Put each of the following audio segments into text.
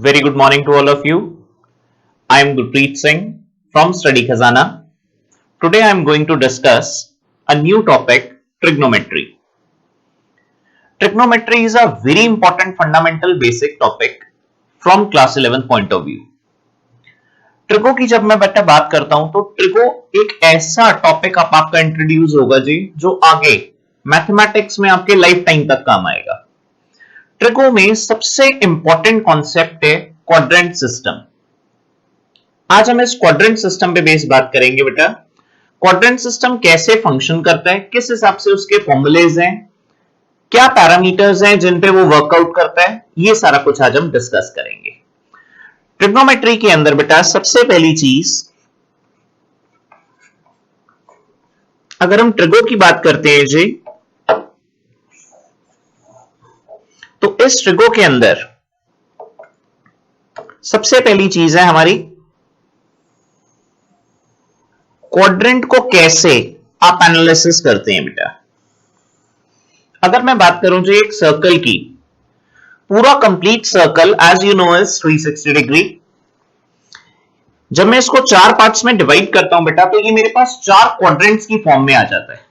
Very good morning to all of you. I am Gurpreet Singh from Study Khazana. Today I am going to discuss a new topic, trigonometry. Trigonometry is a very important fundamental basic topic from class 11 point of view. Trigo की जब मैं बेटा बात करता हूं तो trigo एक ऐसा टॉपिक आपका इंट्रोड्यूस होगा जी जो आगे मैथमेटिक्स में आपके लाइफ टाइम तक काम आएगा। ट्रिगो में सबसे इंपॉर्टेंट कॉन्सेप्ट है क्वाड्रेंट सिस्टम। आज हम इस क्वाड्रेंट सिस्टम पे बेस बात करेंगे बेटा। क्वाड्रेंट सिस्टम कैसे फंक्शन करता है, किस हिसाब से उसके फॉर्मूलेज हैं, क्या पैरामीटर्स हैं जिन पे वो वर्कआउट करता है, ये सारा कुछ आज हम डिस्कस करेंगे। ट्रिग्नोमेट्री के अंदर बेटा सबसे पहली चीज, अगर हम ट्रिगो की बात करते हैं जी, तो इस ट्रिगो के अंदर सबसे पहली चीज है हमारी क्वाड्रेंट को कैसे आप एनालिसिस करते हैं बेटा। अगर मैं बात करूं जी एक सर्कल की, पूरा complete circle as you know is 360 degree. जब मैं इसको चार पार्ट्स में डिवाइड करता हूं बेटा तो ये मेरे पास चार क्वाड्रेंट्स की फॉर्म में आ जाता है।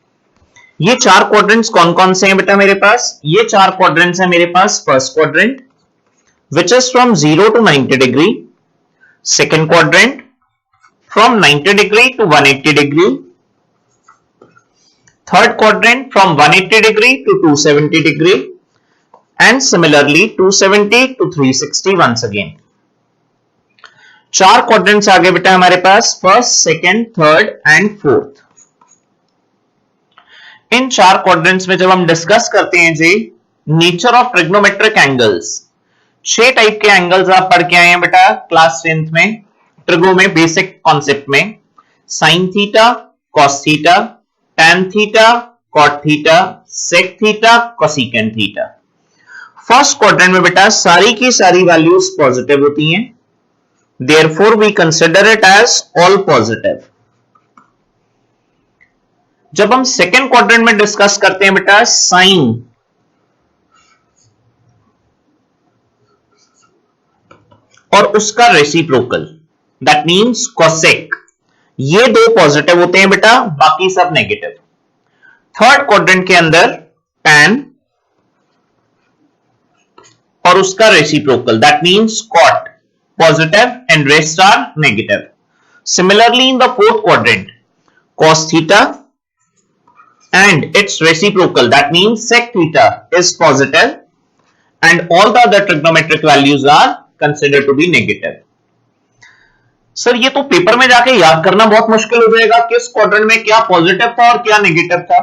ये चार क्वाड्रेंट्स कौन कौन से हैं बेटा मेरे पास? ये चार क्वाड्रेंट्स हैं मेरे पास। First quadrant which is from 0 to 90 degree, second quadrant from 90 degree to 180 degree, third quadrant from 180 degree to 270 degree, and similarly 270 to 360 once again. चार क्वाड्रेंट्स आ गए बेटा हमारे पास, first, second, third and fourth. इन चार क्वाड्रेंट्स में जब हम डिस्कस करते हैं जी nature of trigonometric angles, 6 type के एंगल्स आप पढ़ के आए हैं बेटा क्लास 10th में ट्रिगो में बेसिक कॉन्सेप्ट में। Sine theta, cos theta, tan theta, cot theta, sec theta, cosecant theta. First quadrant में बेटा सारी की सारी वैल्यूज पॉजिटिव होती हैं, therefore we consider it as all positive. जब हम सेकेंड क्वाड्रेंट में डिस्कस करते हैं बेटा साइन और उसका रेसिप्रोकल, दैट मींस कोसेक, ये दो पॉजिटिव होते हैं बेटा, बाकी सब नेगेटिव। थर्ड क्वाड्रेंट के अंदर टैन और उसका reciprocal, that means cot, positive and rest are negative. Similarly in the fourth quadrant cos theta and its reciprocal, that means sec theta is positive and all the other trigonometric values are considered to be negative. Sir ये तो paper में जाके याद करना बहुत मुश्किल हो जाएगा, किस क्वाड्रेंट में क्या पॉजिटिव था और क्या नेगेटिव था।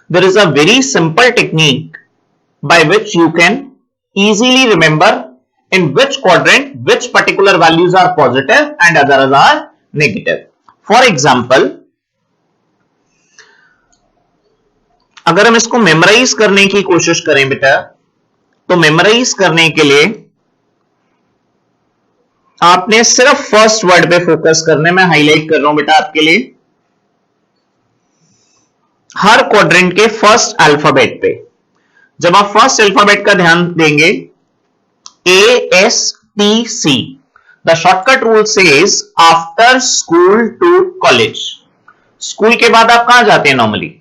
There is a very simple technique by which you can easily remember in which quadrant which particular values are positive and others are negative. For example, अगर हम इसको मेमोराइज करने की कोशिश करें बेटा, तो मेमोराइज करने के लिए आपने सिर्फ फर्स्ट वर्ड पे फोकस करने में हाईलाइट कर रहा हूं बेटा आपके लिए। हर क्वाड्रेंट के फर्स्ट अल्फाबेट पे जब आप फर्स्ट अल्फाबेट का ध्यान देंगे, ASTC, the shortcut rule says after school to college. School के बाद आप कहां जाते हैं normally?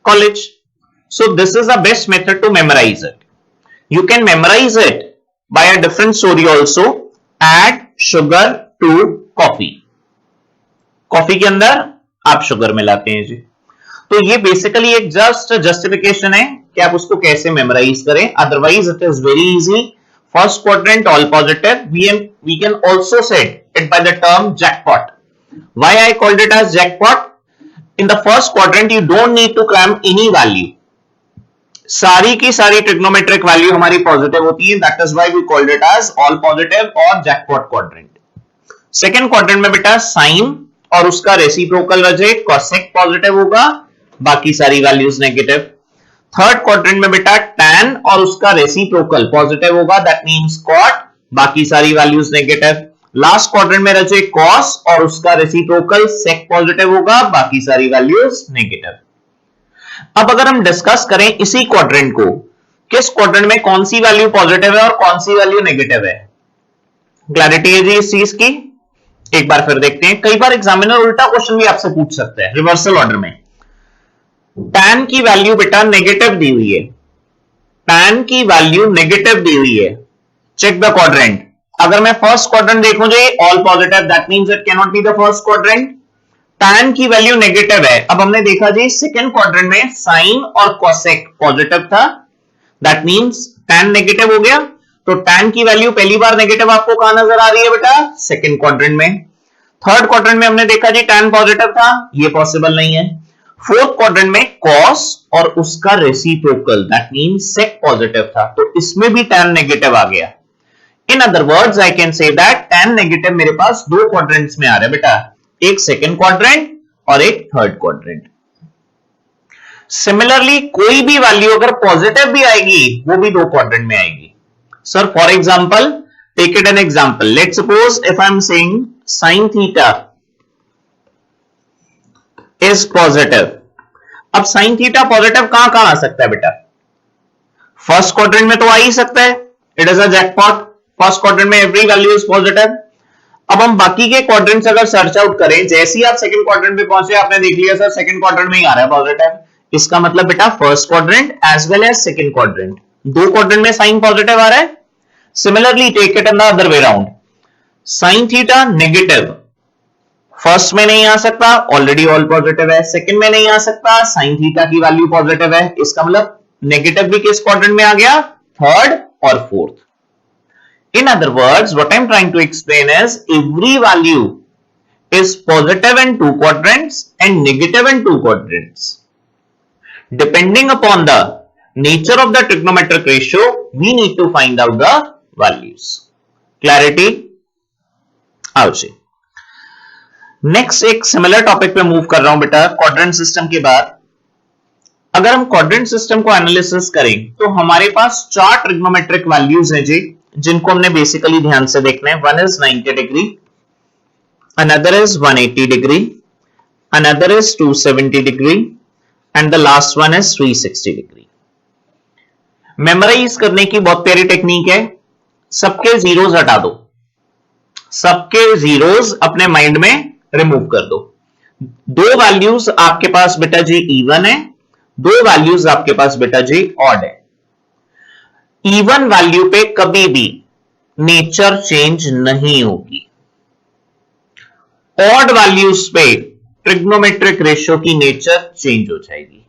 College. So this is the best method to memorise it. You can memorise it by a different story also, add sugar to coffee. Coffee के अंदर आप sugar मिलाते हैं जी। तो ये बेसिकली एक जस्ट जस्टिफिकेशन है कि आप उसको कैसे मेमोराइज करें, otherwise it is very easy. First quadrant all positive, we can also set it by the term jackpot. Why I called it as jackpot? In the first quadrant you don't need to claim any value, सारी की सारी trigonometric value हमारी positive होती है, that is why we called it as all positive और jackpot quadrant. Second quadrant में बेटा sign और उसका रेसिप्रोकल रहे, कोसेक पॉजिटिव होगा, बाकी सारी वैल्यूज नेगेटिव। थर्ड क्वाड्रेंट में बेटा टैन और उसका रेसिप्रोकल पॉजिटिव होगा, दैट मींस कॉट, बाकी सारी वैल्यूज नेगेटिव। लास्ट क्वाड्रेंट में रहे कॉस और उसका रेसिप्रोकल सेक पॉजिटिव होगा, बाकी सारी वैल्यूज नेगेटिव। अब अगर हम डिस्कस करें इसी क्वाड्रेंट को, किस क्वाड्रेंट में कौन सी वैल्यू पॉजिटिव है और कौन सी वैल्यू नेगेटिव है, क्लैरिटी है जी इस चीज की? एक बार फिर देखते हैं। कई बार एग्जामिनर उल्टा क्वेश्चन भी आपसे पूछ सकता है रिवर्सल ऑर्डर में। tan की वैल्यू बेटा नेगेटिव दी हुई है, tan की वैल्यू नेगेटिव दी हुई है। Check the quadrant. अगर मैं फर्स्ट क्वाड्रेंट देखूं जी all positive, that means it can not be the first quadrant. tan की वैल्यू नेगेटिव है। अब हमने देखा जी सेकंड क्वाड्रेंट में साइन और कोसेक पॉजिटिव था, दैट मींस tan नेगेटिव हो गया। तो tan की वैल्यू पहली बार नेगेटिव आपको कहां नजर आ रही है बेटा? सेकंड क्वाड्रेंट में। थर्ड क्वाड्रेंट में हमने देखा जी tan पॉजिटिव था, ये पॉसिबल नहीं है। फोर्थ क्वाड्रेंट में cos और उसका reciprocal that means sec positive था, तो इसमें भी tan नेगेटिव आ गया। इन other words I can say that tan negative मेरे पास दो क्वाड्रेंट्स में आ रहा है बेटा, एक सेकंड क्वाड्रेंट और एक थर्ड क्वाड्रेंट। सिमिलरली कोई भी वैल्यू अगर पॉजिटिव भी आएगी वो भी दो क्वाड्रेंट में आएगी। Sir for example take it an example, let suppose if I am saying sin theta is positive. अब sin थीटा पॉजिटिव कहां कहां आ सकता है बेटा? फर्स्ट क्वाड्रेंट में तो आ ही सकता है, it is a jackpot. First quadrant में एवरी वैल्यू इज पॉजिटिव। अब हम बाकी के क्वाड्रेंट्स अगर सर्च आउट करें, जैसे ही आप सेकंड क्वाड्रेंट पे पहुंचे आपने देख लिया सर सेकंड क्वाड्रेंट में ही आ रहा है पॉजिटिव, इसका मतलब बेटा first quadrant as well as second quadrant, दो क्वाड्रेंट में साइन पॉजिटिव आ रहा है। Similarly take it in the other way round, sine theta negative first में नहीं आ सकता, ऑलरेडी ऑल पॉजिटिव है। सेकंड में नहीं आ सकता, साइन थीटा की वैल्यू पॉजिटिव है, इसका मतलब नेगेटिव भी किस क्वाड्रेंट में आ गया? थर्ड और fourth. In other words, what I'm trying to explain is every value is positive in two quadrants and negative in two quadrants. Depending upon the nature of the trigonometric ratio, we need to find out the values. Clarity? आओ जी। Next एक similar topic पे move कर रहा हूं बेटा, quadrant system के बाद। अगर हम क्वाड्रेंट सिस्टम को एनालिसिस करें तो हमारे पास चार ट्रिग्नोमेट्रिक वैल्यूज हैं जी, जिनको हमने बेसिकली ध्यान से देखना है। One is 90 degree, another is 180 degree, another is 270 degree and the last one is 360 degree. Memorise करने की बहुत प्यारी टेक्निक है, सबके जीरोस हटा दो, सबके जीरोस अपने माइंड में रिमूव कर दो। दो वैल्यूज आपके पास बेटा जी इवन है, दो वैल्यूज आपके पास बेटा जी ऑड है। इवन वैल्यू पे कभी भी नेचर चेंज नहीं होगी, ऑड वैल्यूज पे ट्रिग्नोमेट्रिक रेशियो की नेचर चेंज हो जाएगी।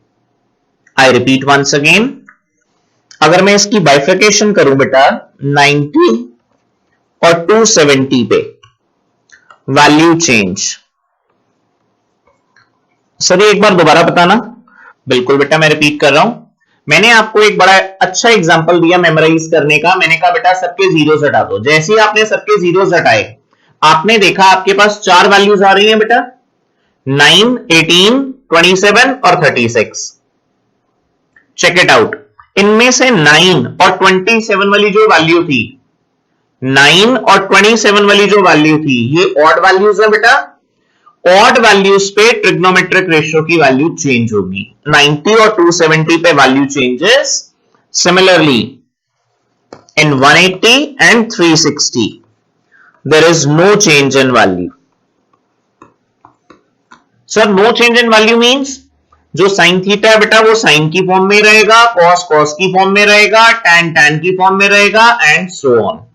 आई रिपीट वंस अगेन, अगर मैं इसकी बाइफिकेशन करूं बेटा 90 और 270 पे वैल्यू चेंज, सर एक बार दोबारा बताना। बिल्कुल बेटा मैं रिपीट कर रहा हूं, मैंने आपको एक बड़ा अच्छा एग्जांपल दिया मेमोराइज करने का। मैंने कहा बेटा सबके जीरोस हटा दो, जैसे ही आपने सबके जीरोस हटाए आपने देखा आपके पास चार वैल्यूज आ रही हैं बेटा, 9, 18, 27 और 36। चेक इट आउट, इनमें से 9 और 27 वाली जो वैल्यू थी, 9 और 27 वाली जो वैल्यू थी ये ऑड वैल्यूज है बेटा। ऑड वैल्यूज पे ट्रिग्नोमेट्रिक रेशियो की वैल्यू चेंज होगी, 90 और 270 पे value changes. Similarly in 180 and 360 there is no change in value. Sir no change in value means जो साइन थीटा है बेटा वो साइन की फॉर्म में रहेगा, कॉस कॉस की फॉर्म में रहेगा, टैन टैन की फॉर्म में रहेगा एंड सो ऑन।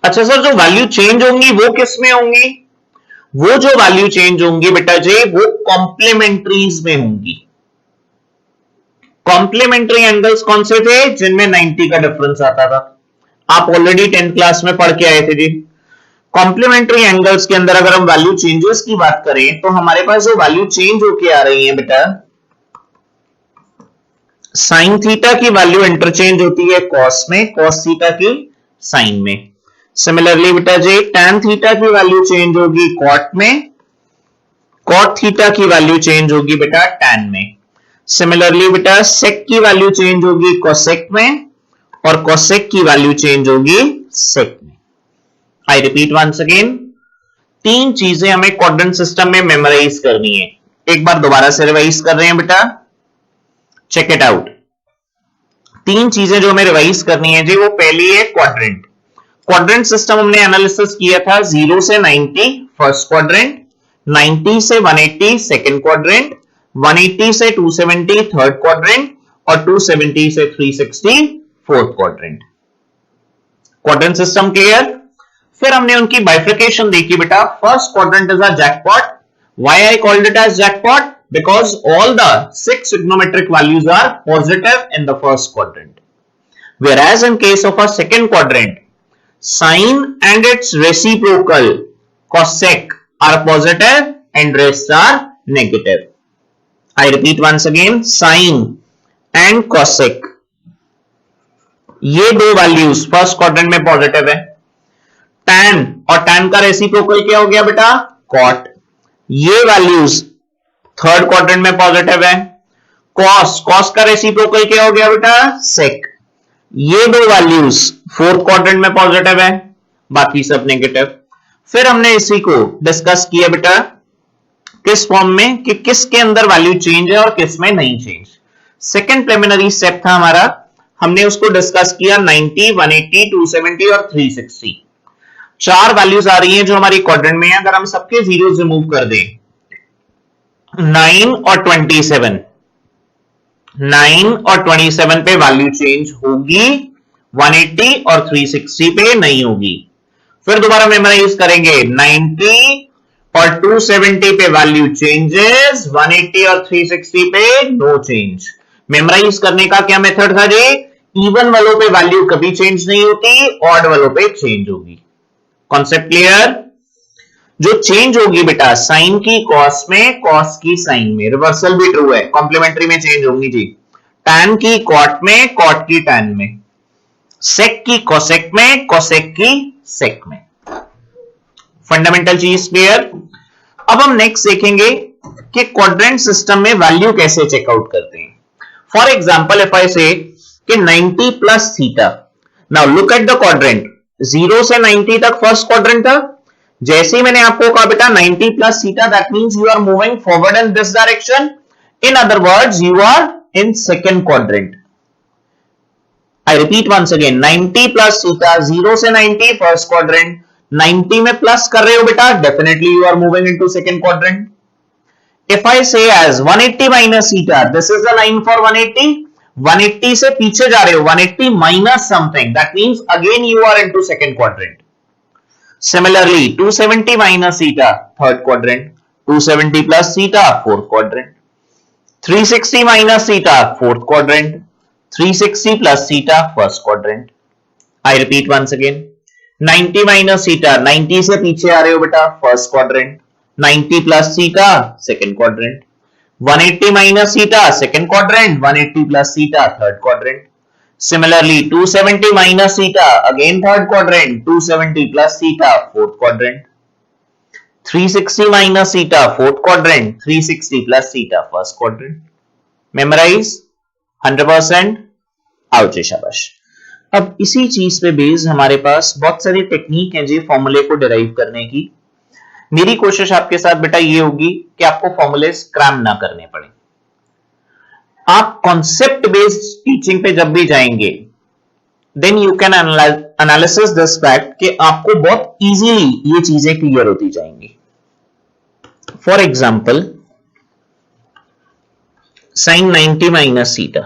अच्छा सर जो वैल्यू चेंज होंगी वो किस में होंगी? वो जो वैल्यू चेंज होंगी बेटा जी वो कॉम्प्लीमेंट्रीज में होंगी। कॉम्प्लीमेंट्री एंगल्स कौन से थे? जिनमें 90 का डिफरेंस आता था, आप ऑलरेडी 10th क्लास में पढ़ के आए थे जी। कॉम्प्लीमेंट्री एंगल्स के अंदर अगर हम वैल्यू चेंजेस की बात करें तो हमारे पास जो वैल्यू चेंज होके आ रही है बेटा, साइन थीटा की वैल्यू इंटरचेंज होती है कॉस में, कॉस थीटा की साइन में। सिमिलरली बेटा जी tan थीटा की वैल्यू चेंज होगी कॉट में, कॉट थीटा की वैल्यू चेंज होगी बेटा tan में। सिमिलरली बेटा sec की वैल्यू चेंज होगी cosec में और cosec की वैल्यू चेंज होगी sec में। आई रिपीट वंस अगेन, तीन चीजें हमें क्वाड्रेंट सिस्टम में मेमोराइज करनी है। एक बार दोबारा से रिवाइज कर रहे हैं बेटा, चेक इट आउट। तीन चीजें जो हमें रिवाइज करनी है जी, वो पहली है क्वाड्रेंट। क्वाड्रेंट सिस्टम हमने एनालिसिस किया था 0 से 90 फर्स्ट क्वाड्रेंट, 90 से 180 सेकंड क्वाड्रेंट, 180 से 270 थर्ड क्वाड्रेंट और 270 से 360 fourth quadrant. Quadrant system clear. फिर हमने उनकी बाइफिकेशन देखी बेटा। First quadrant is a jackpot. Why I called it as jackpot? Because all the 6 trigonometric values are positive in the first quadrant. Whereas in case of a second quadrant, sine and its reciprocal cosec are positive and rest are negative. I repeat once again, sine and cosec, ये दो values first quadrant में positive है। tan और tan का reciprocal क्या हो गया बेटा? cot, ये वैल्यूज थर्ड क्वाड्रेंट में पॉजिटिव है। cos का रेसिप्रोकल क्या हो गया बेटा? sec, ये दो वैल्यूज फोर्थ क्वाड्रेंट में पॉजिटिव है, बाकी सब नेगेटिव। फिर हमने इसी को डिस्कस किया बेटा किस फॉर्म में कि किसके अंदर वैल्यू चेंज है और किस में नहीं चेंज। सेकंड प्रिलिमिनरी स्टेप था हमारा, हमने उसको डिस्कस किया 90, 180, 270 और 360। चार वैल्यूज आ रही हैं जो हमारी क्वाड्रेंट में है। अगर हम सबके जीरोस रिमूव कर दें, 9 और 27, 9 और 27 पे वैल्यू चेंज होगी, 180 और 360 पे नहीं होगी। फिर दोबारा मेमोराइज करेंगे, 90 और 270 पे वैल्यू चेंजेस, 180 और 360 पे नो चेंज। मेमोराइज करने का क्या मेथड था जी? इवन वालों पे वैल्यू कभी चेंज नहीं होती, ऑड वालों पे चेंज होगी। Concept clear? जो चेंज होगी बेटा साइन की कॉस में, कॉस की साइन में, रिवर्सल भी ट्रू है, कॉम्प्लीमेंट्री में चेंज होंगी जी। टैन की कॉट में, कॉट की टैन में, सेक की कोसेक में, कोसेक की सेक में। फंडामेंटल चीज क्लियर। अब हम नेक्स्ट देखेंगे कि क्वाड्रेंट सिस्टम में वैल्यू कैसे चेकआउट करते हैं। फॉर एग्जांपल इफ आई से कि 90 plus theta, now look at the quadrant, 0 से 90 तक फर्स्ट क्वाड्रेंट था। जैसे ही मैंने आपको कहा बेटा 90 plus theta, that means you are moving forward in this direction, in other words you are in second quadrant. I repeat once again, 90 plus theta, 0 से 90 first quadrant, 90 में प्लस कर रहे हो बेटा, definitely you are moving into second quadrant. If I say as 180 minus theta, this is the line for 180. 180 से पीछे जा रहे हो, 180 minus something, that means again you are into second quadrant. Similarly, 270 minus theta, third quadrant. 270 plus theta, fourth quadrant. 360 minus theta, fourth quadrant. 360 plus theta, first quadrant. I repeat once again, 90 minus theta, 90 से पीछे आ रहे हो बेटा, first quadrant. 90 plus theta, second quadrant. 180 minus theta, second quadrant. 180 plus theta, third quadrant. Similarly, 270 minus theta, again third quadrant. 270 plus theta, fourth quadrant. 360 minus theta, fourth quadrant. 360 plus theta, first quadrant. Memorize 100%। आओ जी शाबाश। अब इसी चीज पे based हमारे पास बहुत सारी technique है जी फॉर्मूले को डिराइव करने की। मेरी कोशिश आपके साथ बेटा ये होगी कि आपको फॉर्मूले क्रैम ना करने पड़े। आप कॉन्सेप्ट बेस्ड टीचिंग पे जब भी जाएंगे, then you can analysis this fact कि आपको बहुत इजीली ये चीजें क्लियर होती जाएंगी। For example, sine 90 minus theta,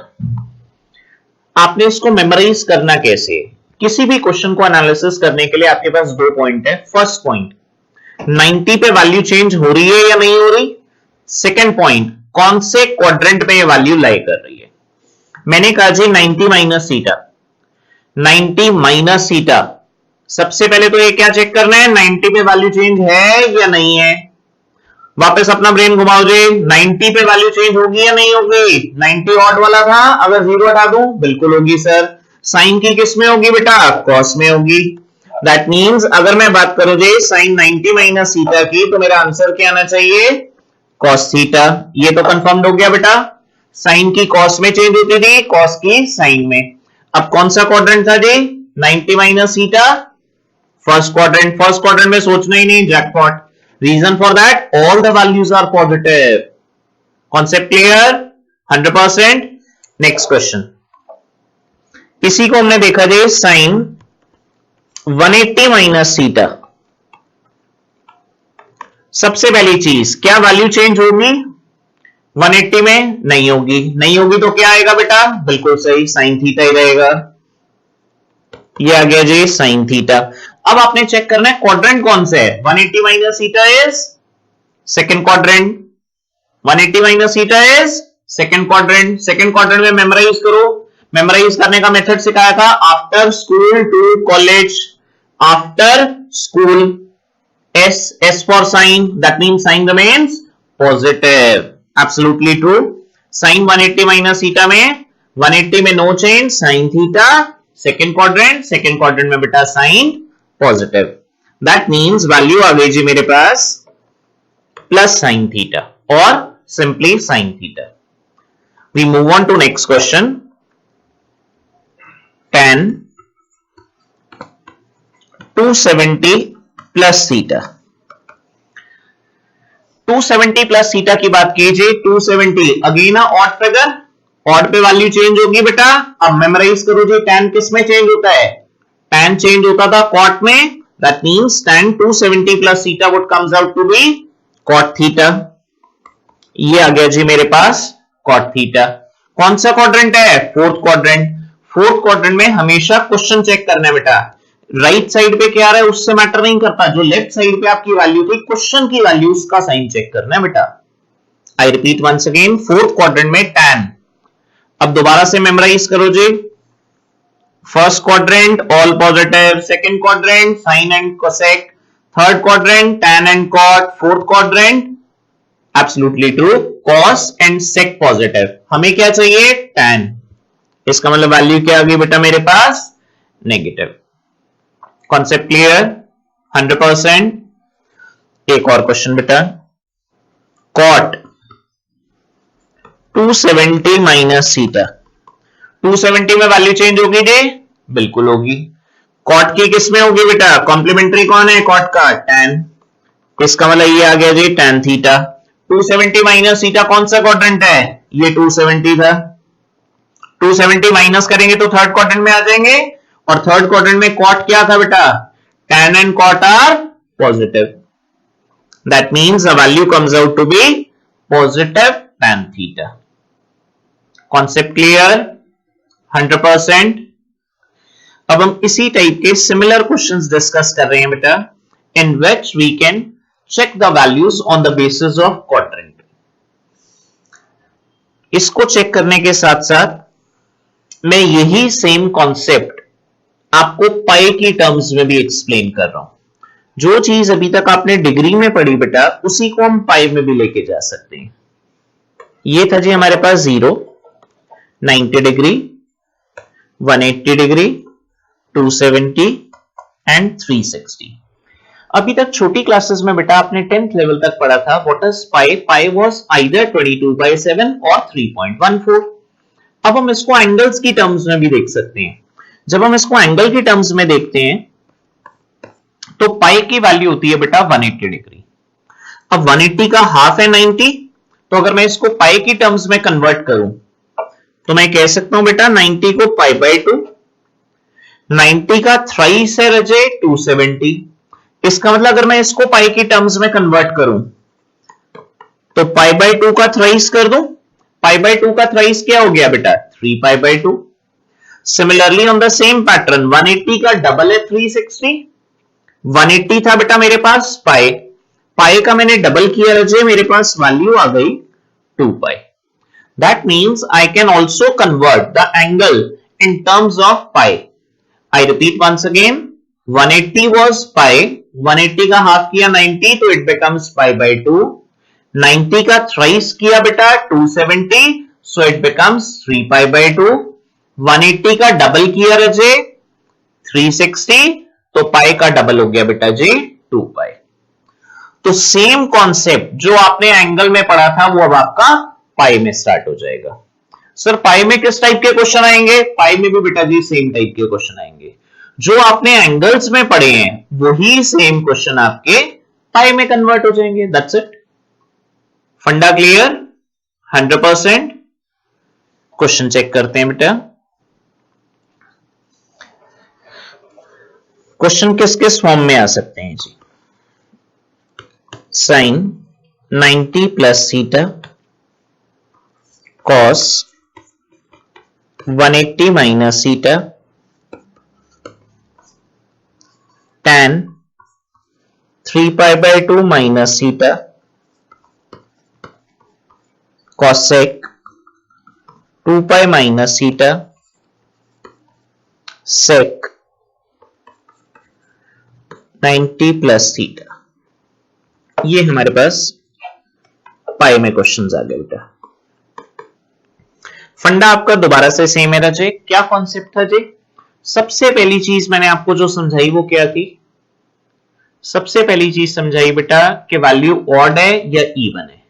आपने इसको मेमोराइज करना कैसे? किसी भी क्वेश्चन को एनालिसिस करने के लिए आपके पास दो पॉइंट है। फर्स्ट पॉइंट, 90 पे वैल्यू चेंज हो रही है या नहीं हो रही। सेकंड पॉइंट, कौन से क्वाड्रेंट पे ये वैल्यू लाई कर रही है। मैंने कहा जी 90 माइनस थीटा, 90 माइनस थीटा, सबसे पहले तो ये क्या चेक करना है, 90 पे वैल्यू चेंज है या नहीं है। वापस अपना ब्रेन घुमाओ जी, 90 पे वैल्यू चेंज होगी या नहीं होगी। 90 ऑड वाला था, अगर 0 हटा दूं, बिल्कुल होगी सर। साइन की किस में होगी बेटा? कॉस में होगी। दैट मींस अगर मैं बात करूं जी साइन 90 माइनस थीटा की, तो मेरा आंसर क्या आना चाहिए? Cos theta. ये तो कंफर्म्ड हो गया बेटा। साइन की कॉस में चेंज होती थी, कॉस की साइन में। अब कौन सा क्वाड्रेंट था जी? 90 minus theta, first quadrant. First quadrant में सोचना ही नहीं, jackpot. Reason for that, all the values are positive. Concept clear? 100%. Next question. इसी को हमने देखा जी साइन 180 माइनस थीटा, सबसे पहली चीज क्या वैल्यू चेंज होगी 180 में? नहीं होगी, नहीं होगी तो क्या आएगा बेटा? बिल्कुल सही, साइन थीटा ही रहेगा। ये आ गया जी साइन थीटा। अब आपने चेक करना है क्वाड्रेंट कौन सा है। 180 minus theta is second quadrant, 180 minus theta is second quadrant. Second quadrant में मेमोराइज करो, मेमोराइज करने का मेथड सिखाया था, after school to college, after school, S for sign, that means sign remains positive, absolutely true। sin 180 minus theta में 180 में no change, sin theta second quadrant में बेटा sin positive, that means value आ गई जी मेरे पास plus sin theta or simply sin theta। we move on to next question। tan 270 plus theta, 270 plus theta की बात कीजिए। 270 again odd figure, odd पे value change होगी बेटा। अब मेमोराइज करो जी, tan किस में चेंज होता है? tan चेंज होता था cot में, that means tan 270 plus theta would comes out to be cot theta. ये आ गया जी मेरे पास cot थीटा। कौन सा क्वाड्रेंट है? Fourth quadrant. फोर्थ क्वाड्रेंट में हमेशा क्वेश्चन चेक करना है बेटा, राइट साइड पे क्या आ रहा है उससे मैटर नहीं करता, जो लेफ्ट साइड पे आपकी वैल्यू थी क्वेश्चन की वैल्यू, उसका साइन चेक करना है बेटा। I repeat once again, fourth quadrant में tan। अब दोबारा से मेमोराइज करो जी, first quadrant all positive, second quadrant sine and cosec, third quadrant tan and cot, fourth quadrant absolutely true cos and sec positive. हमें क्या चाहिए? tan। इसका मतलब वैल्यू क्या आ गई बेटा मेरे पास? नेगेटिव। Concept clear? 100%। एक और क्वेश्चन बेटा, cot 270 माइनस थीटा, 270 में वैल्यू चेंज होगी जी? बिल्कुल होगी। cot की किस में होगी बेटा? कॉम्प्लीमेंट्री कौन है cot का? tan। इसका मतलब ये आ गया जी tan थीटा। 270 माइनस थीटा कौन सा क्वाड्रेंट है? ये 270 था। 270 माइनस करेंगे तो थर्ड क्वाड्रेंट में आ जाएंगे, और थर्ड क्वाड्रेंट में cot क्या था बेटा? tan and cot are positive, that means the value comes out to be positive tan theta। Concept clear? 100%। अब हम इसी टाइप के सिमिलर क्वेश्चंस डिस्कस कर रहे हैं बेटा, in which we can check the values on the basis of quadrant. इसको check करने के साथ साथ मैं यही सेम कॉन्सेप्ट आपको पाई की टर्म्स में भी एक्सप्लेन कर रहा हूं। जो चीज अभी तक आपने डिग्री में पढ़ी बेटा, उसी को हम पाई में भी लेके जा सकते हैं। ये था जी हमारे पास 0, 90 डिग्री, 180 डिग्री, 270 एंड 360। अभी तक छोटी क्लासेस में बेटा आपने 10th लेवल तक पढ़ा था what is pi. Pi was either 22/7 और 3.14। अब हम इसको एंगल्स की टर्म्स में भी देख सकते हैं। जब हम इसको एंगल की टर्म्स में देखते हैं तो पाई की वैल्यू होती है बेटा 180 डिग्री। अब 180 का हाफ है 90, तो अगर मैं इसको पाई की टर्म्स में कन्वर्ट करूं तो मैं कह सकता हूं बेटा 90 को π/2, 90 का थ्राइस है रजे 270। इसका मतलब अगर मैं इसको पाई की टर्म्स में कन्वर्ट करूं तो π/2 का थ्राइस कर दूं, π/2 का थ्राइस क्या हो गया बेटा? 3π/2। Similarly on the same pattern 180 का डबल है 360। 180 था बेटा मेरे पास पाई, पाई का मैंने डबल किया रजे, मेरे पास वैल्यू आ गई 2π। That means I can also convert the angle in terms of pi. I repeat once again, 180 was pi, 180 का हाफ किया 90 तो इट बिकम्स π/2। 90 का थ्राइस किया बेटा 270, सो इट बिकम्स 3π/2। 180 का डबल किया रजे 360, तो पाई का डबल हो गया बेटा जी 2π। तो सेम कॉन्सेप्ट जो आपने एंगल में पढ़ा था वो अब आपका पाई में स्टार्ट हो जाएगा। सर पाई में किस टाइप के क्वेश्चन आएंगे? पाई में भी बेटा जी सेम टाइप के क्वेश्चन आएंगे। जो आपने एंगल्स में पढ़े हैं वही सेम क्वेश्चन आपके पाई में कन्वर्ट हो जाएंगे। That's it. फंडा क्लियर? 100%। क्वेश्चन चेक करते हैं बेटा। क्वेश्चन किस किस फॉर्म में आ सकते हैं जी? Sine 90 plus theta cos 180 minus theta tan 3π/2 minus theta cosec 2π minus theta sec 90 plus theta. ये हमारे पास पाई में क्वेश्चंस आ गए बेटा। फंडा आपका दोबारा से सेम है जी। क्या कॉन्सेप्ट था जी? सबसे पहली चीज मैंने आपको जो समझाई वो क्या थी? सबसे पहली चीज समझाई बेटा कि वैल्यू ऑड है या इवन है।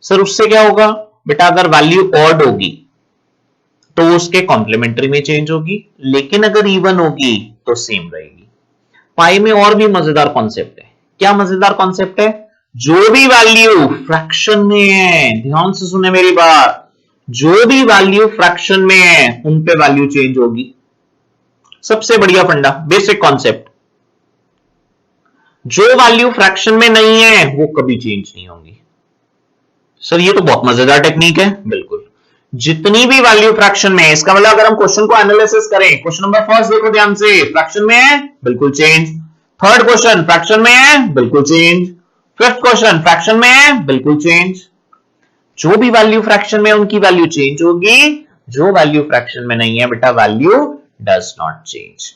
सर उससे क्या होगा बेटा? अगर वैल्यू ऑड होगी तो उसके कॉम्प्लीमेंट्री में चेंज होगी, लेकिन अगर इवन होगी तो सेम रहेगी। पाई में और भी मजेदार कॉन्सेप्ट है। क्या मजेदार कॉन्सेप्ट है? जो भी वैल्यू फ्रैक्शन में है, ध्यान से सुने मेरी बात, जो भी वैल्यू फ्रैक्शन में है उन पे वैल्यू चेंज होगी। सबसे बढ़िया फंडा, बेसिक कॉन्सेप्ट। जो वैल्यू फ्रैक्शन में नहीं है वो कभी चेंज नहीं होंगी। सर ये तो बहुत मजेदार टेक्निक है। बिल्कुल, जितनी भी वैल्यू फ्रैक्शन में है, इसका मतलब अगर हम क्वेश्चन को एनालिसिस करें, क्वेश्चन नंबर फर्स्ट देखो ध्यान से, फ्रैक्शन में है बिल्कुल चेंज। थर्ड क्वेश्चन फ्रैक्शन में है बिल्कुल चेंज। फिफ्थ क्वेश्चन फ्रैक्शन में है बिल्कुल चेंज। जो भी वैल्यू फ्रैक्शन में उनकी वैल्यू चेंज होगी, जो वैल्यू फ्रैक्शन में नहीं है बेटा वैल्यू डज नॉट चेंज।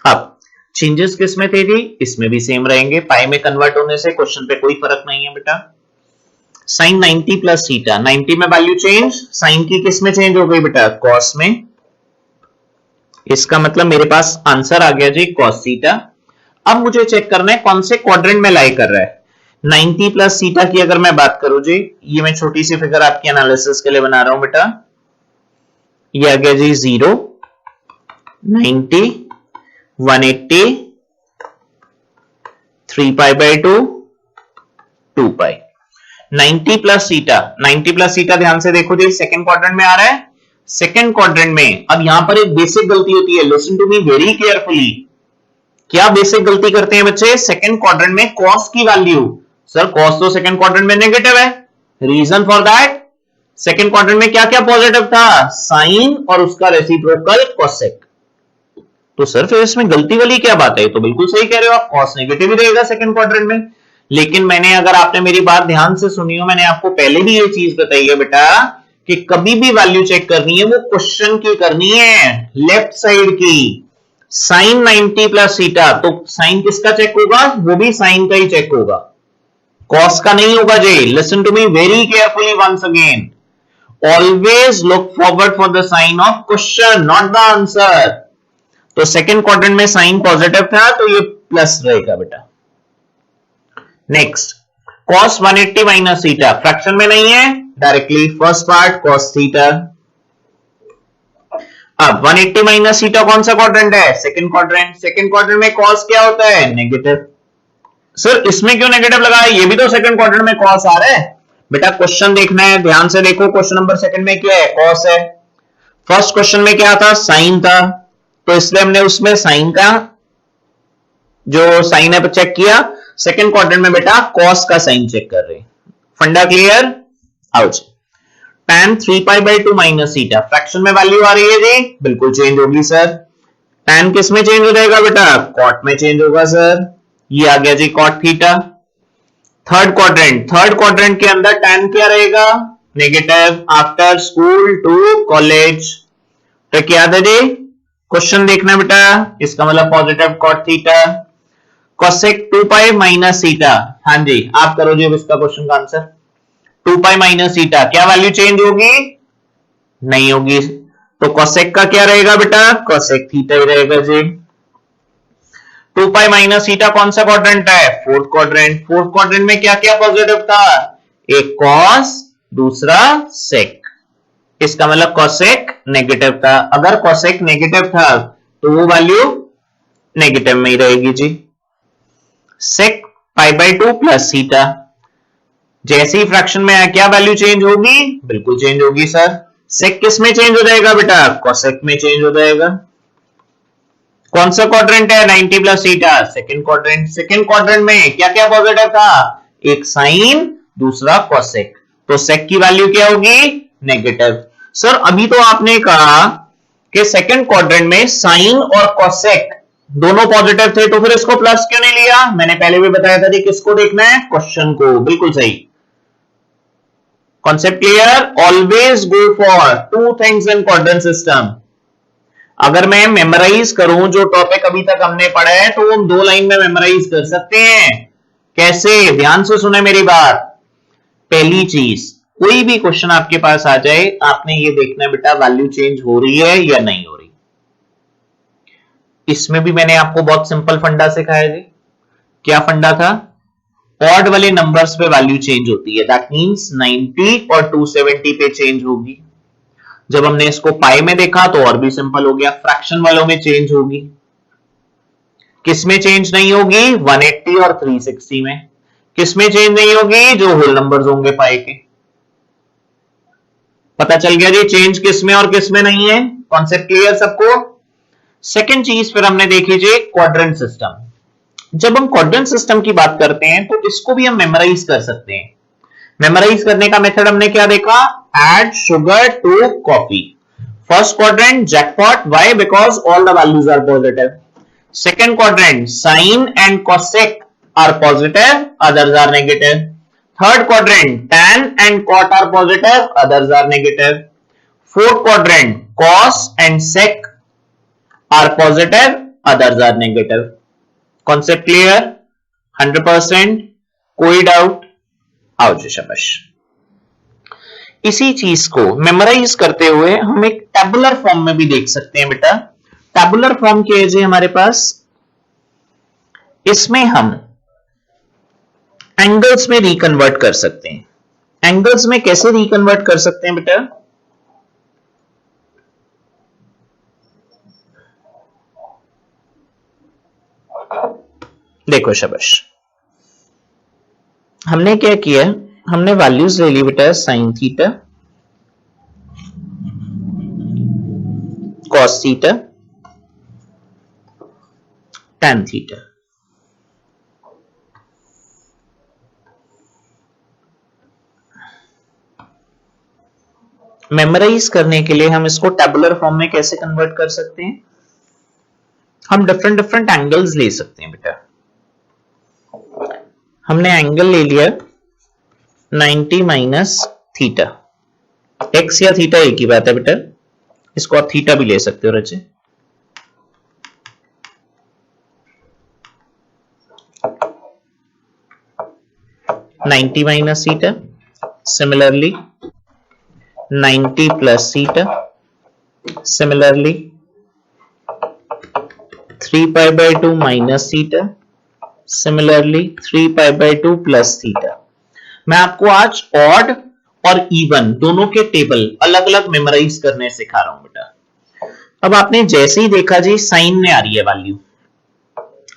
अब चेंजेस किस में थे जी? इसमें भी सेम रहेंगे। पाई में कन्वर्ट होने से क्वेश्चन पे कोई फर्क नहीं है बेटा। साइन 90 प्लस थीटा, 90 में वैल्यू चेंज, साइन की किस में चेंज हो गई बेटा? कॉस में। इसका मतलब मेरे पास आंसर आ गया जी कॉस थीटा। अब मुझे चेक करना है कौन से क्वाड्रेंट में लाई कर रहा है। 90 प्लस थीटा की अगर मैं बात करूं जी, ये मैं छोटी सी फिगर आपकी एनालिसिस के लिए बना रहा हूं बेटा। ये आ गया जी 0, 90, 180, 3π/2, 2π। 90 प्लस थीटा, 90 प्लस थीटा ध्यान से देखो जी, सेकंड क्वाड्रेंट में आ रहा है। सेकंड क्वाड्रेंट में अब यहां पर एक बेसिक गलती होती है, listen to me very carefully. क्या बेसिक गलती करते हैं बच्चे? सेकंड क्वाड्रेंट में कॉस की वैल्यू, सर कॉस तो सेकंड क्वाड्रेंट में नेगेटिव है। Reason for that, second quadrant में क्या क्या पॉजिटिव था? साइन और उसका रेसिप्रोकल कोसेक। तो सर फिर इसमें गलती वाली क्या बात है? तो बिल्कुल सही कह रहे हो आप, कॉस नेगेटिव ही रहेगा सेकंड क्वाड्रेंट में। लेकिन मैंने, अगर आपने मेरी बात ध्यान से सुनी हो, मैंने आपको पहले भी ये चीज बताई है बेटा कि कभी भी वैल्यू चेक करनी है वो क्वेश्चन की करनी है, लेफ्ट साइड की। साइन 90 प्लस थीटा, तो साइन किसका चेक होगा? वो भी साइन का ही चेक होगा, कॉस का नहीं होगा जी। Listen to me very carefully once again, always look forward for the sign of question, not the answer. तो सेकंड क्वाड्रेंट में साइन पॉजिटिव था तो ये प्लस रहेगा बेटा। Next, cos 180 minus theta, fraction में नहीं है, directly first part cos theta. अब 180 माइनस थीटा कौन सा क्वाड्रेंट है? Second quadrant. सेकंड क्वाड्रेंट में cos क्या होता है? नेगेटिव। सर इसमें क्यों नेगेटिव लगा है? ये भी तो सेकंड क्वाड्रेंट में cos आ रहा है बेटा। क्वेश्चन देखना है, ध्यान से देखो, क्वेश्चन नंबर सेकंड में क्या है? cos है। फर्स्ट क्वेश्चन में क्या था? साइन था, तो इसलिए हमने उसमें साइन का जो साइन है चेक किया। सेकंड क्वाड्रेंट में बेटा cos का साइन चेक कर रहे हैं। फंडा clear? Out. tan 3π/2 minus theta, fraction में वैल्यू आ रही है जी, बिल्कुल चेंज होगी सर। tan किस में चेंज हो जाएगा बेटा? cot में चेंज होगा सर। ये आ गया जी cot theta. Third quadrant, third quadrant के अंदर tan क्या रहेगा? Negative. After school to college, तो क्या याद है जी? क्वेश्चन देखना बेटा, इसका मतलब positive cot theta. cosec 2π minus theta, हाँ जी आप करो जी अब इसका क्वेश्चन का आंसर। 2π माइनस थीटा, क्या वैल्यू चेंज होगी? नहीं होगी, तो cosec का क्या रहेगा बेटा? cosec थीटा ही रहेगा जी। 2π माइनस थीटा कौन सा क्वाड्रेंट है? Fourth quadrant. फोर्थ क्वाड्रेंट में क्या क्या पॉजिटिव था? एक cos, दूसरा sec। इसका मतलब cosec नेगेटिव था। अगर cosec नेगेटिव था तो वो वैल्यू नेगेटिव में ही रहेगी जी। sec π/2 प्लस थीटा, जैसे ही फ्रैक्शन में आया क्या वैल्यू चेंज होगी? बिल्कुल चेंज होगी सर। sec किस में चेंज हो जाएगा बेटा? cosec में चेंज हो जाएगा। कौन सा क्वाड्रेंट है 90 plus theta? Second quadrant. Second quadrant में क्या क्या पॉजिटिव था? एक साइन, दूसरा कोसेक। तो सेक की वैल्यू क्या होगी? नेगेटिव। सर अभी तो आपने कहा कि सेकंड क्वाड्रेंट में साइन और कोसेक दोनों पॉजिटिव थे, तो फिर इसको प्लस क्यों नहीं लिया? मैंने पहले भी बताया था कि किसको देखना है? क्वेश्चन को। बिल्कुल सही। Concept clear? Always go for two things in quadrant system. अगर मैं मेमोराइज करूं जो टॉपिक अभी तक हमने पढ़ा है, तो हम 2 लाइन में मेमोराइज कर सकते हैं। कैसे? ध्यान से सुने मेरी बात। पहली चीज, कोई भी क्वेश्चन आपके पास आ जाए, आपने ये देखना है बेटा वैल्यू चेंज हो रही है या नहीं हो रही। इसमें भी मैंने आपको बहुत सिंपल फंडा सिखाया जी। क्या फंडा था? ऑड वाले नंबर्स पे वैल्यू चेंज होती है। दैट मींस 90 और 270 पे चेंज होगी। जब हमने इसको पाई में देखा तो और भी सिंपल हो गया। फ्रैक्शन वालों में चेंज होगी। किसमें चेंज नहीं होगी? 180 और 360 में। किसमें चेंज नहीं होगी? जो होल नंबर्स होंगे पाई के। पता चल गया जी चेंज किसमें और किसमें नहीं है। कॉन्सेप्ट क्लियर सबको? सेकेंड चीज फिर हमने देखी जी क्वाड्रेंट सिस्टम। जब हम क्वाड्रेंट सिस्टम की बात करते हैं तो इसको भी हम मेमोराइज कर सकते हैं। मेमोराइज करने का मेथड हमने क्या देखा? Add sugar to coffee. First quadrant jackpot. Why? Because all the values are positive. Second quadrant sine and cosec are positive, others are negative. Third quadrant tan and cot are positive, others are negative. Fourth quadrant cos and sec are positive, others are negative. Concept clear? 100%? कोई doubt? आओ जी शाबाश। इसी चीज को memorise करते हुए हम एक टेबुलर फॉर्म में भी देख सकते हैं बेटा। टेबुलर फॉर्म क्या है जी हमारे पास? इसमें हम एंगल्स में रिकन्वर्ट कर सकते हैं। एंगल्स में कैसे रिकन्वर्ट कर सकते हैं बेटा? देखो शाबाश, हमने क्या किया? हमने वैल्यूज ले ली बेटा sine theta, cos theta, tan theta. Memorise करने के लिए हम इसको टेबुलर फॉर्म में कैसे कन्वर्ट कर सकते हैं? हम डिफरेंट डिफरेंट एंगल्स ले सकते हैं बेटा। हमने एंगल ले लिया 90 माइनस थीटा। एक्स या थीटा एक ही बात है बेटा, इसको आप थीटा भी ले सकते हो रचे। Ninety minus theta, similarly 90 plus theta, similarly 3 pi by 2 minus theta, similarly 3 pi by 2 plus theta। मैं आपको आज ऑड और इवन दोनों के टेबल अलग अलग मेमोराइज करने सिखा रहा हूं बेटा। अब आपने जैसे ही देखा जी साइन में आ रही है वैल्यू,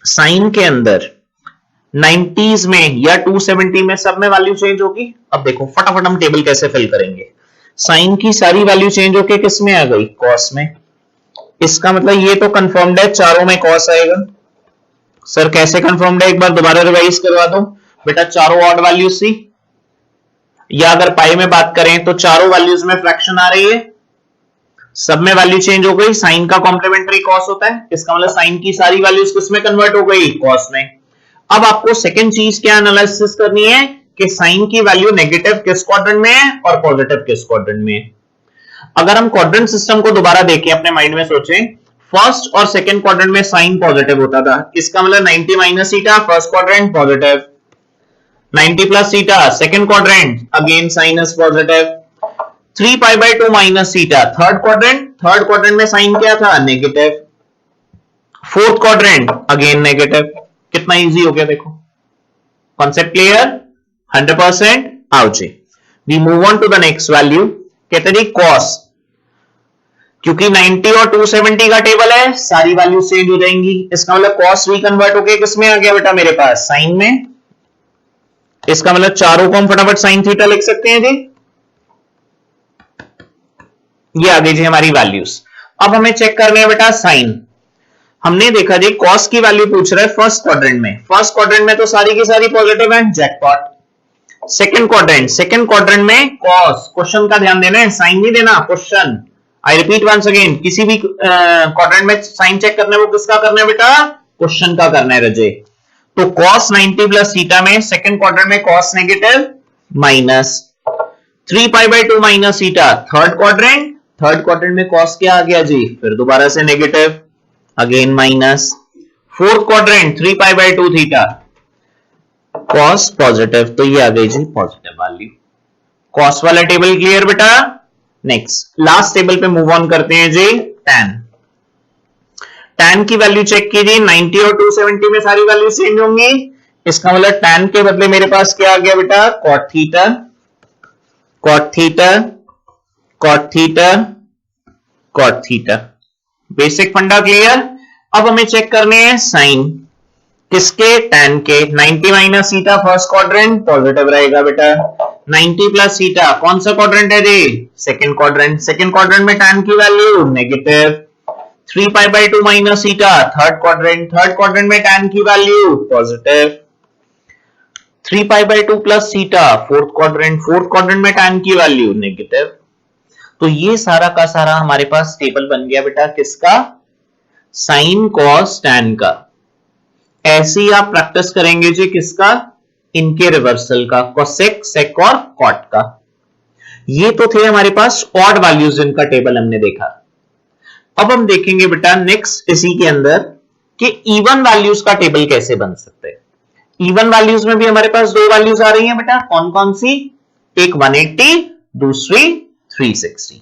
साइन के अंदर 90s में या 270 में सब में वैल्यू चेंज होगी। अब देखो फटाफट हम टेबल कैसे फिल करेंगे। साइन की सारी वैल्यू चेंज होके किस में आ गई? कॉस में। इसका मतलब ये तो कंफर्म्ड है चारों में कॉस आएगा। सर कैसे कंफर्म्ड है? एक बार दोबारा रिवाइज करवा दो बेटा। चारों ऑड वैल्यूज थी, या अगर पाई में बात करें तो चारों वैल्यूज में फ्रैक्शन आ रही है, सब में वैल्यू चेंज हो गई। साइन का कॉम्प्लीमेंट्री कॉस होता है, इसका मतलब साइन की सारी वैल्यूज किसमें कन्वर्ट हो गई? कॉस में। अब आपको सेकेंड चीज क्या एनालिसिस करनी है कि साइन की वैल्यू नेगेटिव किस क्वाड्रेंट में है और पॉजिटिव किस क्वाड्रेंट में है। अगर हम क्वाड्रेंट सिस्टम को दोबारा देखें, अपने माइंड में सोचें, फर्स्ट और सेकंड क्वाड्रेंट में साइन पॉजिटिव होता था। इसका मतलब 90 minus theta first quadrant positive, 90 plus theta second quadrant again sine is positive, 3 pi by 2 minus theta third quadrant में साइन क्या था? Negative, fourth quadrant again negative. कितना इजी हो गया देखो। Concept clear? 100%? आओ जी, we move on to the next value. कहते जी कॉस, क्योंकि 90 और 270 का टेबल है, सारी वैल्यू चेंज हो जाएंगी। इसका मतलब कॉस रिकन्वर्ट होके किसमें आ गया बेटा मेरे पास? साइन में। इसका मतलब चारों को हम फटाफट साइन थीटा लिख सकते हैं जी। ये आ गई जी हमारी वैल्यूज। अब हमें चेक करने हैं बेटा साइन। हमने देखा जी कॉस की वैल्यू पूछ रहा है फर्स्ट क्वाड्रेंट में, फर्स्ट क्वाड्रेंट में तो सारी की सारी पॉजिटिव है, जैकपॉट। सेकंड क्वाड्रेंट में कॉस, क्वेश्चन का ध्यान देना है, साइन नहीं देना, question. I repeat once again, किसी भी क्वाड्रेंट में साइन चेक करना है, वो किसका करना है बेटा, क्वेश्चन का करना है रजे। तो कॉस 90 प्लस थीटा में सेकंड क्वाड्रेंट में cos negative minus 3π/2 minus theta, third quadrant में कॉस क्या आ गया जी, फिर दोबारा से negative, again minus, fourth quadrant 3π/2 theta, cos positive, तो ये आ गई जी पॉजिटिव वैल्यू। कॉस वाला टेबल क्लियर बेटा। नेक्स्ट लास्ट टेबल पे मूव ऑन करते हैं जी, tan की वैल्यू चेक कीजिए, 90 और 270 में सारी वैल्यू चेंज होंगी, इसका मतलब tan के बदले मेरे पास क्या आ गया बेटा, cot theta, cot theta, cot theta, cot theta. Basic फंडा क्लियर। अब हमें चेक करने हैं साइन किसके, tan के। 90 minus theta first quadrant positive रहेगा बेटा, 90 प्लस थीटा कौन सा क्वाड्रेंट है जी, सेकंड क्वाड्रेंट में tan की value negative, 3π/2 minus theta third quadrant में tan की value positive, 3π/2 plus theta fourth quadrant में tan की वैल्यू नेगेटिव। तो ये सारा का सारा हमारे पास टेबल बन गया बेटा किसका, साइन कॉस tan का। ऐसे ही आप प्रैक्टिस करेंगे जी किसका, इनके रिवर्सल का, कोसेक, सेक और कॉट का। ये तो थे हमारे पास ऑड वैल्यूज जिनका टेबल हमने देखा। अब हम देखेंगे बेटा नेक्स्ट इसी के अंदर कि इवन वैल्यूज का टेबल कैसे बन सकते हैं। इवन वैल्यूज में भी हमारे पास दो वैल्यूज आ रही हैं बेटा, कौन कौन सी, एक 180 दूसरी 360।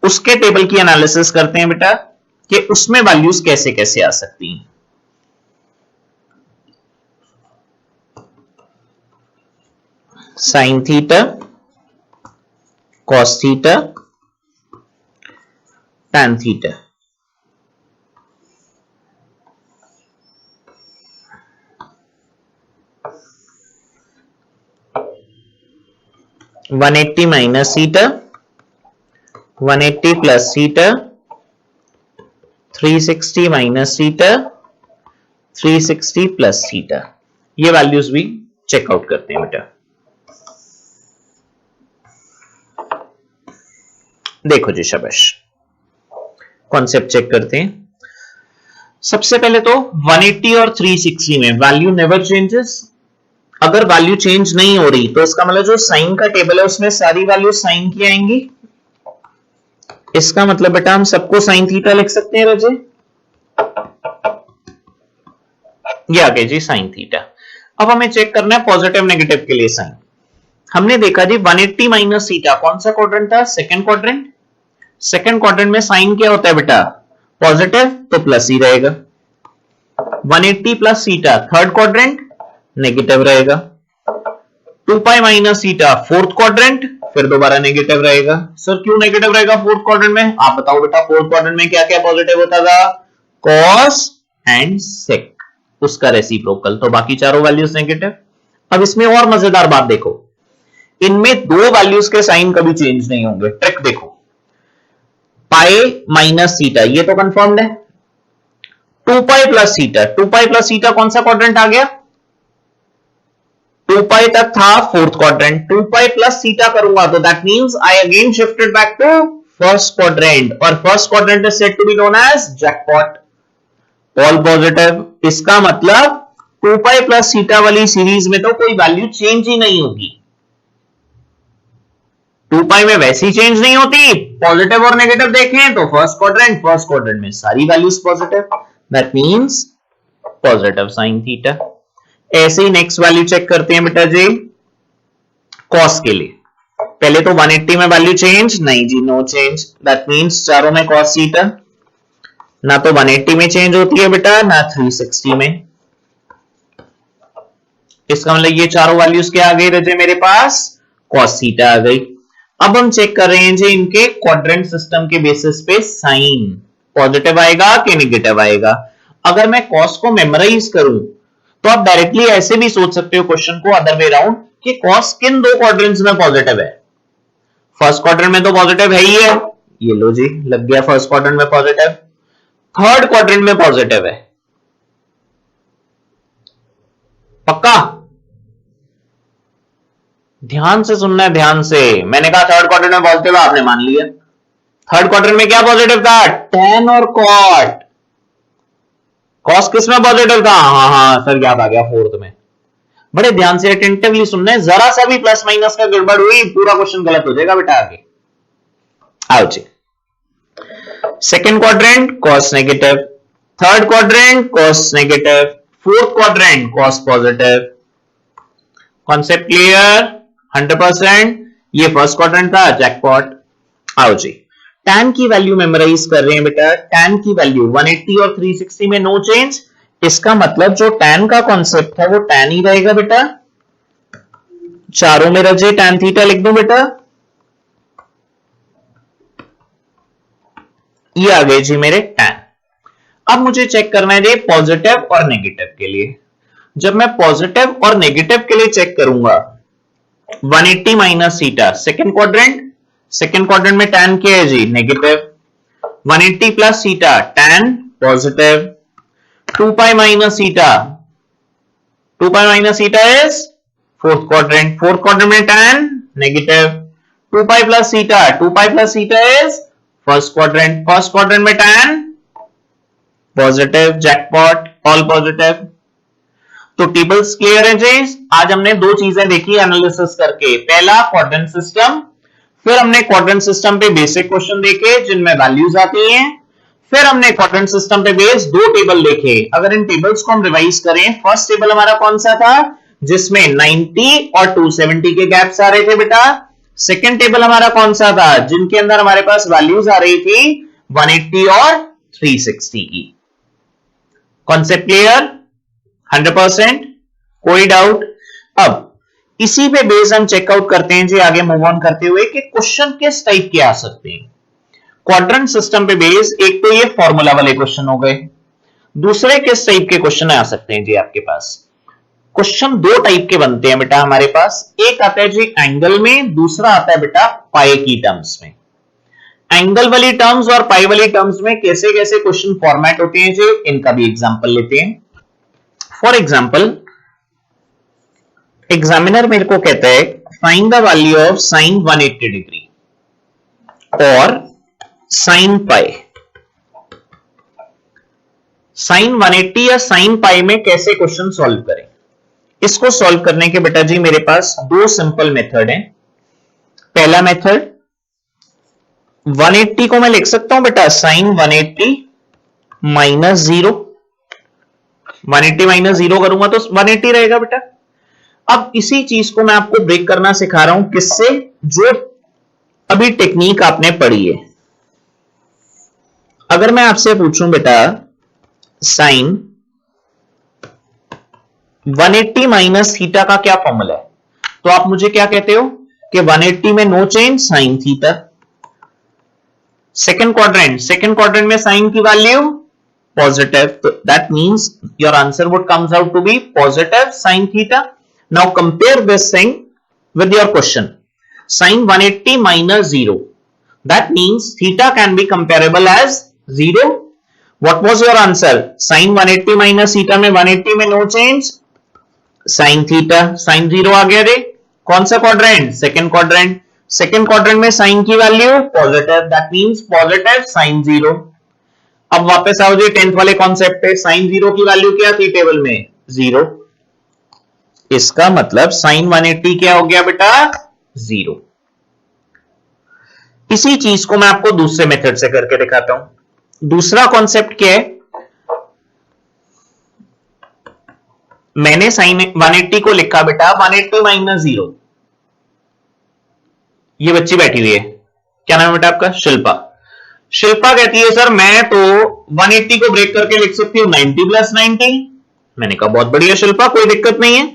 उसके टेबल की एनालिसिस करते हैं बेटा कि उसमें वैल्यूज कैसे कैसे आ सकती हैं। Sign theta, cos theta, tan theta. One 180 minus theta, 180 plus theta, 360 minus theta, 360 plus theta. ये वैल्यूज भी चेकआउट करते हैं बेटा। देखो जी शाबाश, कॉन्सेप्ट चेक करते हैं। सबसे पहले तो 180 और 360 में वैल्यू नेवर चेंजेस। अगर वैल्यू चेंज नहीं हो रही तो इसका मतलब जो साइन का टेबल है उसमें सारी वैल्यू साइन की आएंगी। इसका मतलब बेटा हम सबको साइन थीटा लिख सकते हैं रजे। ये आ गए जी साइन थीटा। अब हमें चेक करना है पॉजिटिव नेगेटिव के लिए साइन। हमने देखा जी 180 माइनस थीटा कौन सा क्वाड्रेंट था, सेकंड क्वाड्रेंट में साइन क्या होता है बेटा, पॉजिटिव, तो प्लस ही रहेगा। 180 plus theta third quadrant negative रहेगा, 2π माइनस थीटा फोर्थ क्वाड्रेंट फिर दोबारा नेगेटिव रहेगा। सर क्यों नेगेटिव रहेगा फोर्थ क्वाड्रेंट में, आप बताओ बेटा। फोर्थ क्वाड्रेंट में क्या क्या पॉजिटिव होता था, कॉस एंड सेक, उसका रेसिप्रोकल, तो बाकी चारों वैल्यूज नेगेटिव। अब इसमें और मजेदार बात देखो, इनमें दो वैल्यूज के साइन कभी चेंज नहीं होंगे। ट्रिक देखो, पाई माइनस थीटा ये तो कंफर्म्ड है, 2π प्लस थीटा कौन सा क्वाड्रेंट आ गया, 2π तक था फोर्थ क्वाड्रेंट, 2π प्लस थीटा करूंगा तो that means I again shifted back to first quadrant, और first quadrant is said to be known as jackpot, all positive. इसका मतलब 2π प्लस थीटा वाली सीरीज में तो कोई वैल्यू चेंज ही नहीं होगी। 2π में वैसी चेंज नहीं होती, पॉजिटिव और नेगेटिव देखें तो फर्स्ट क्वाड्रेंट में सारी values positive, that means positive sine theta. ऐसे ही नेक्स्ट वैल्यू चेक करते हैं बेटा जी कॉस के लिए। पहले तो 180 में वैल्यू चेंज नहीं जी, नो चेंज, दैट मींस चारों में कॉस थीटा, ना तो 180 में चेंज होती है बेटा ना 360 में। इसका मतलब ये चारों वैल्यूज क्या आ गई रजे मेरे पास, कॉस थीटा आ गई। अब हम चेक कर रहे हैं जी इनके क्वाड्रेंट सिस्टम के बेसिस पे साइन पॉजिटिव आएगा कि नेगेटिव आएगा। अगर मैं कॉस को मेमोराइज करूं तो आप डायरेक्टली ऐसे भी सोच सकते हो क्वेश्चन को अदर वे राउंड कि कॉस किन दो क्वाड्रेंट्स में पॉजिटिव है। फर्स्ट क्वाड्रेंट में तो पॉजिटिव है ही है, ये लो जी लग गया फर्स्ट क्वाड्रेंट में पॉजिटिव। थर्ड क्वाड्रेंट में पॉजिटिव है, पक्का? ध्यान से सुनना है, ध्यान से। मैंने कहा थर्ड क्वाड्रेंट में पॉजिटिव है, आपने मान लिया। थर्ड क्वाड्रेंट में क्या पॉजिटिव था? tan और cot। cos किस में पॉजिटिव था? हाँ हाँ सर याद आ गया, फोर्थ में। बड़े ध्यान से अटेंटिवली सुनना है, जरा सा भी प्लस माइनस का गड़बड़ हुई पूरा क्वेश्चन गलत हो जाएगा बेटा आगे। आओ जी, second quadrant cos negative, third quadrant cos negative, fourth quadrant cos positive. Concept clear? 100%। ये फर्स्ट क्वाड्रेंट था, जैकपॉट। आओ जी, tan की वैल्यू मेमोराइज कर रहे हैं बेटा। tan की वैल्यू 180 और 360 में नो चेंज, इसका मतलब जो tan का कॉन्सेप्ट है वो tan ही रहेगा बेटा। चारों में रजे tan थीटा लिख दो बेटा। ये आ गए जी मेरे tan। अब मुझे चेक करना है जी पॉजिटिव और नेगेटिव के लिए। जब मैं पॉजिटिव और नेगेटिव के लिए चेक करूंगा, 180 माइनस थीटा, सेकेंड क्वाड्रेंट में tan क्या है जी? Negative. 180 plus theta, tan positive. 2 pi minus theta, 2 pi minus theta is fourth quadrant में tan negative. 2 pi plus theta, 2 pi plus theta is first quadrant में tan positive. Jackpot, all positive. तो tables clear है जी। आज हमने दो चीजें देखी एनालिसिस करके, पहला क्वाड्रेंट सिस्टम, फिर हमने क्वाड्रेंट सिस्टम पे बेसिक क्वेश्चन देखे जिनमें वैल्यूज आती हैं, फिर हमने क्वाड्रेंट सिस्टम पे बेस्ड दो टेबल देखे। अगर इन टेबल्स को हम रिवाइज करें, फर्स्ट टेबल हमारा कौन सा था? जिसमें 90 और 270 के गैप्स आ रहे थे बेटा। सेकेंड टेबल हमारा कौन सा था? जिनके अंदर हमारे पास वैल्यूज आ रही थी 180 और 360 की। Concept clear? 100%? कोई डाउट? अब इसी पे बेस हम चेकआउट करते हैं जी, आगे मूव ऑन करते हुए कि क्वेश्चन किस टाइप के आ सकते हैं। क्वाड्रेंट सिस्टम पे बेस, एक तो ये फॉर्मूला वाले क्वेश्चन हो गए, दूसरे किस टाइप के क्वेश्चन आ सकते हैं जी आपके पास? क्वेश्चन दो टाइप के बनते हैं बेटा हमारे पास, एक आता है जी एंगल में, दूसरा आता है बेटा पाई की टर्म्स में। एंगल वाली टर्म्स और पाई वाली टर्म्स में कैसे कैसे क्वेश्चन फॉर्मेट होते हैं जी, इनका भी एग्जांपल लेते हैं। फॉर एग्जांपल, एग्जामिनर मेरे को कहता है find the value of sine 180 degree और साइन पाई। साइन 180 या साइन पाई में कैसे क्वेश्चन सॉल्व करें? इसको सॉल्व करने के बेटा जी मेरे पास दो सिंपल मेथड हैं। पहला मेथड, 180 को मैं लिख सकता हूं बेटा साइन 180 माइनस 0। 180 माइनस 0 करूंगा तो 180 रहेगा बेटा। अब इसी चीज को मैं आपको ब्रेक करना सिखा रहा हूं, किससे? जो अभी टेक्निक आपने पढ़ी है। अगर मैं आपसे पूछूं बेटा साइन 180 माइनस थीटा का क्या फॉर्मूला है, तो आप मुझे क्या कहते हो कि 180 में no change, sine theta. Second quadrant में साइन की वैल्यू पॉजिटिव, तो that means your answer would comes out to be positive sine theta. Now compare this thing with your question. Sin 180 minus 0. That means theta can be comparable as 0. What was your answer? Sin 180 minus theta में 180 में no change. Sin theta, sin 0 आ गया रे। कौन सा quadrant? Second quadrant में sin की value positive, that means positive sin 0. अब वापस आओ जी 10th वाले कॉन्सेप्ट पे। sin 0 की वैल्यू क्या थी टेबल में? 0। इसका मतलब साइन 180 क्या हो गया बेटा? 0। इसी चीज को मैं आपको दूसरे मेथड से करके दिखाता हूं। दूसरा कॉन्सेप्ट क्या है? मैंने साइन 180 को लिखा बेटा 180 माइनस 0। ये बच्ची बैठी हुई है, क्या नाम है बेटा आपका? शिल्पा। शिल्पा कहती है सर मैं तो 180 को ब्रेक करके लिख सकती हूं 90 प्लस 90। मैंने कहा बहुत बढ़िया शिल्पा, कोई दिक्कत नहीं है,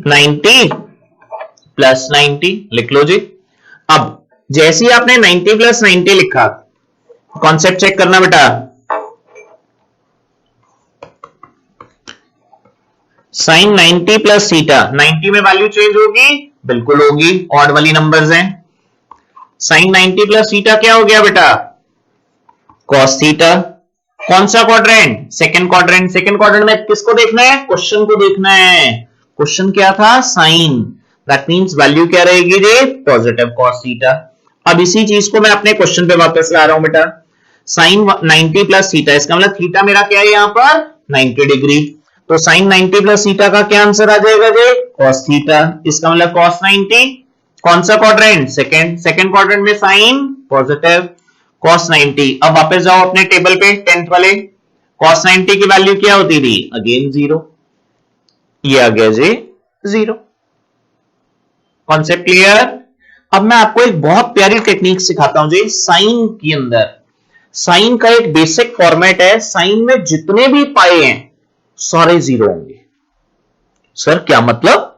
90 प्लस 90 लिख लो जी। अब जैसे ही आपने 90 प्लस 90 लिखा, कॉन्सेप्ट चेक करना बेटा। साइन 90 प्लस थीटा, 90 में वैल्यू चेंज होगी? बिल्कुल होगी, ऑड वाली नंबर्स हैं। साइन 90 प्लस थीटा क्या हो गया बेटा? cos theta. कौन सा क्वाड्रेंट? Second quadrant. सेकंड क्वाड्रेंट में किसको देखना है? क्वेश्चन को देखना है। क्वेश्चन क्या था? साइन। दैट मींस वैल्यू क्या रहेगी जी? Positive cos theta. अब इसी चीज को मैं अपने क्वेश्चन पे वापस ला रहा हूं बेटा। साइन 90 प्लस थीटा, इसका मतलब थीटा मेरा क्या है यहां पर? 90 डिग्री। तो साइन 90 प्लस थीटा का क्या आंसर आ जाएगा जी? cos theta. इसका मतलब cos 90। कौन सा क्वाड्रेंट? सेकंड। सेकंड क्वाड्रेंट में साइन पॉजिटिव cos 90। अब वापस जाओ अपने टेबल पे 10th वाले। cos 90 की वैल्यू क्या होती थी? अगेन 0। ये आ गया जी 0। Concept clear? अब मैं आपको एक बहुत प्यारी टेक्निक सिखाता हूं जी साइन के अंदर। साइन का एक बेसिक फॉर्मेट है, साइन में जितने भी पाए हैं सारे 0 होंगे। सर क्या मतलब?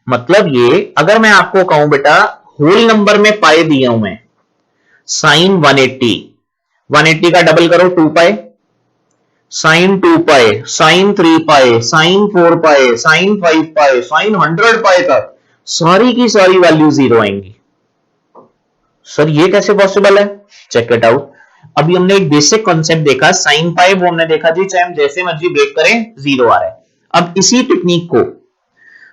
मतलब ये, अगर मैं आपको कहूं बेटा होल नंबर में पाए दिया हूं मैं, साइन 180, 180 का डबल करो 2 पाए, साइन 2 पाए, साइन 3 पाए, साइन 4 पाए, साइन 5 पाए, साइन 100 पाए तक सारी की सारी वैल्यू 0 आएंगी। सर ये कैसे पॉसिबल है? Check it out. अभी हमने एक बेसिक कॉन्सेप्ट देखा साइन पाए, वो हमने देखा जी चाहे हम जैसे मर्जी ब्रेक करें 0 आ रहा है। अब इसी टेक्निक को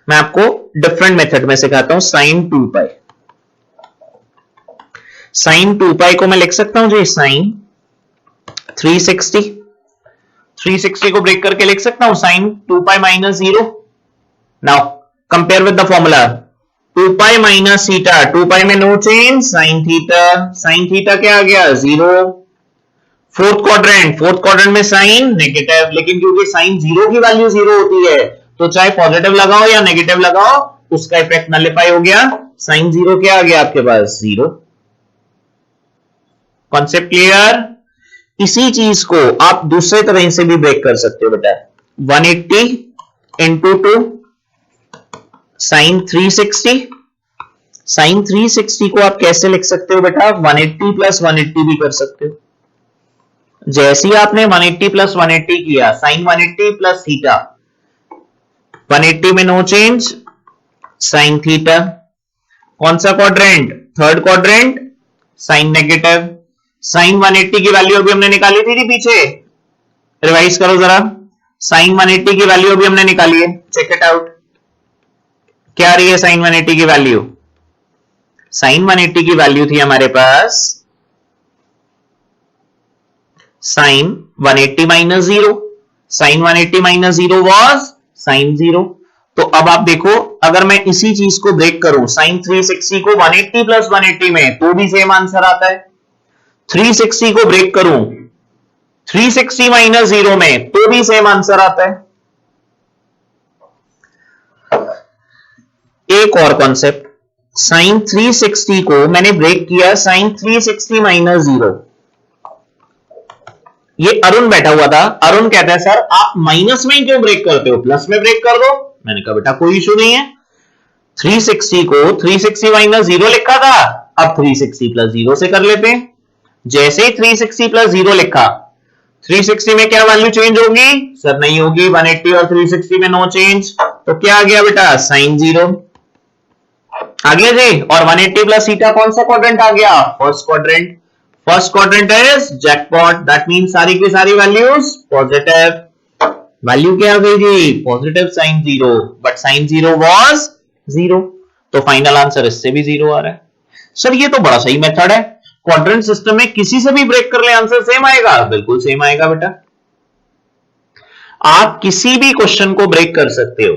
मैं आपको डिफरेंट मेथड में सिखाता हूं। साइन 2 पाए, साइन 2 पाई को मैं लिख सकता हूं जी साइन 360। 360 को ब्रेक करके लिख सकता हूं sine 2 pi minus 0। Now compare with the formula 2 pi minus theta, 2 pi में no change, sine theta. Sine theta क्या आ गया? 0। फोर्थ क्वाड्रेंट में साइन नेगेटिव, लेकिन क्योंकि साइन 0 की वैल्यू 0 होती है तो चाहे पॉजिटिव लगाओ या नेगेटिव लगाओ उसका इफेक्ट नलिफाई हो गया। साइन 0 क्या आ गया आपके पास? 0। Concept clear? इसी चीज को आप दूसरे तरह से भी ब्रेक कर सकते हो बेटा। 180 इंटू 2 साइन 360। साइन 360 को आप कैसे लिख सकते हो बेटा? 180 प्लस 180 भी कर सकते हो। जैसे ही आपने 180 प्लस 180 किया, साइन 180 प्लस थीटा, 180 में नो चेंज, साइन थीटा। कौन सा quadrant? Third quadrant, sine negative. Sine 180 की वैल्यू अभी हमने निकाली थी पीछे, रिवाइज करो जरा। साइन 180 की वैल्यू अभी हमने निकाली है, चेक इट आउट। क्या आ रही है साइन 180 की वैल्यू? साइन 180 की वैल्यू थी हमारे पास sine 180 minus 0। Sine 180 minus 0 was sine 0। तो अब आप देखो, अगर मैं इसी चीज को ब्रेक करूं साइन 360 को 180 प्लस 180 में, तो भी सेम आंसर आता है। 360 को ब्रेक करूं 360 माइनस 0 में, तो भी सेम आंसर आता है। एक और कॉन्सेप्ट, साइन 360 को मैंने ब्रेक किया साइन 360 माइनस 0। ये अरुण बैठा हुआ था, अरुण कहता है सर आप माइनस में क्यों ब्रेक करते हो, प्लस में ब्रेक कर दो। मैंने कहा बेटा कोई इशू नहीं है। 360 को 360 माइनस 0 लिखा था, अब 360 प्लस 0 से कर लेते हैं। जैसे ही 360 प्लस 0 लिखा, 360 में क्या वैल्यू चेंज होगी? सर नहीं होगी, 180 और 360 में नो चेंज, तो क्या आ गया बेटा? साइन 0 आ गया जी। और 180 प्लस थीटा कौन सा क्वाड्रेंट आ गया? First quadrant. First quadrant is jackpot, that means सारी की सारी वैल्यूज पॉजिटिव। वैल्यू क्या आ गई जी? Positive sine 0, but sine 0 was 0, तो फाइनल आंसर इससे भी 0 आ रहा है। सर ये तो बड़ा सही मेथड है, क्वाड्रेंट सिस्टम में किसी से भी ब्रेक कर ले आंसर सेम आएगा। बिल्कुल सेम आएगा बेटा, आप किसी भी क्वेश्चन को ब्रेक कर सकते हो।